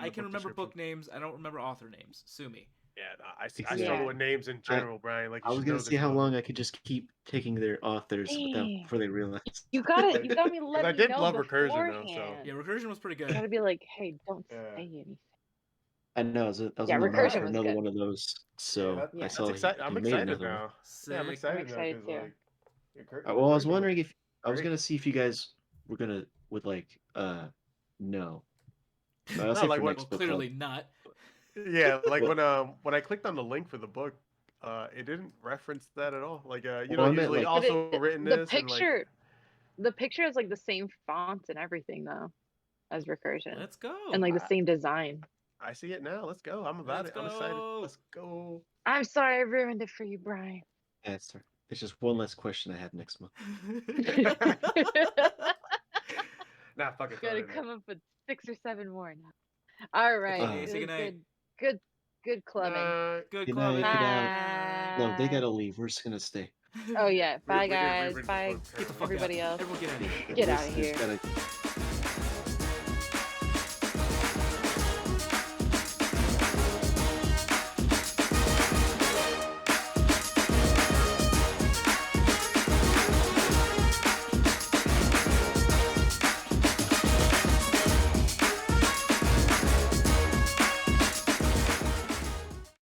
can remember book names. I don't remember author names. Sue me. Yeah, no, I Yeah. struggle with names in general, Brian. Like, I was going to see how long I could just keep taking their authors Damn. before they realize. You got me. Let I me did know love Recursion, beforehand. though, so. Yeah, Recursion was pretty You good. gotta be like, hey, don't Yeah. say anything. I know. I was Yeah, on the mark Recursion for was another good. one of those, so Yeah. I saw That's exciting. I'm he made excited another one. now. Sick. Yeah, I'm excited now excited because too. like. Well, I was wondering if I was great. gonna see if you guys were gonna would like no. But I'll No, say like for what- next Well, book clearly club. not. Yeah, like when I clicked on the link for the book, it didn't reference that at all. Like Well, I meant, usually like- also But written the this picture, and the picture is like the same font and everything though, as Recursion, Let's go. and like the same design. like I see it now. Let's go. I'm about Let's it. I'm excited. go. Let's go. I'm sorry I ruined it for you, Brian. That's It's just one less question I have next month. Nah, fuck it. Gotta come up with 6 or 7 more now. All right. Okay, It say was goodnight. good clubbing. Good Good clubbing. night, good No, they Bye. gotta leave. We're just gonna stay. Oh yeah. Bye We did- we guys. were- Bye Get the fuck everybody out. else. Everyone get out of here. Get We're out of just here. gotta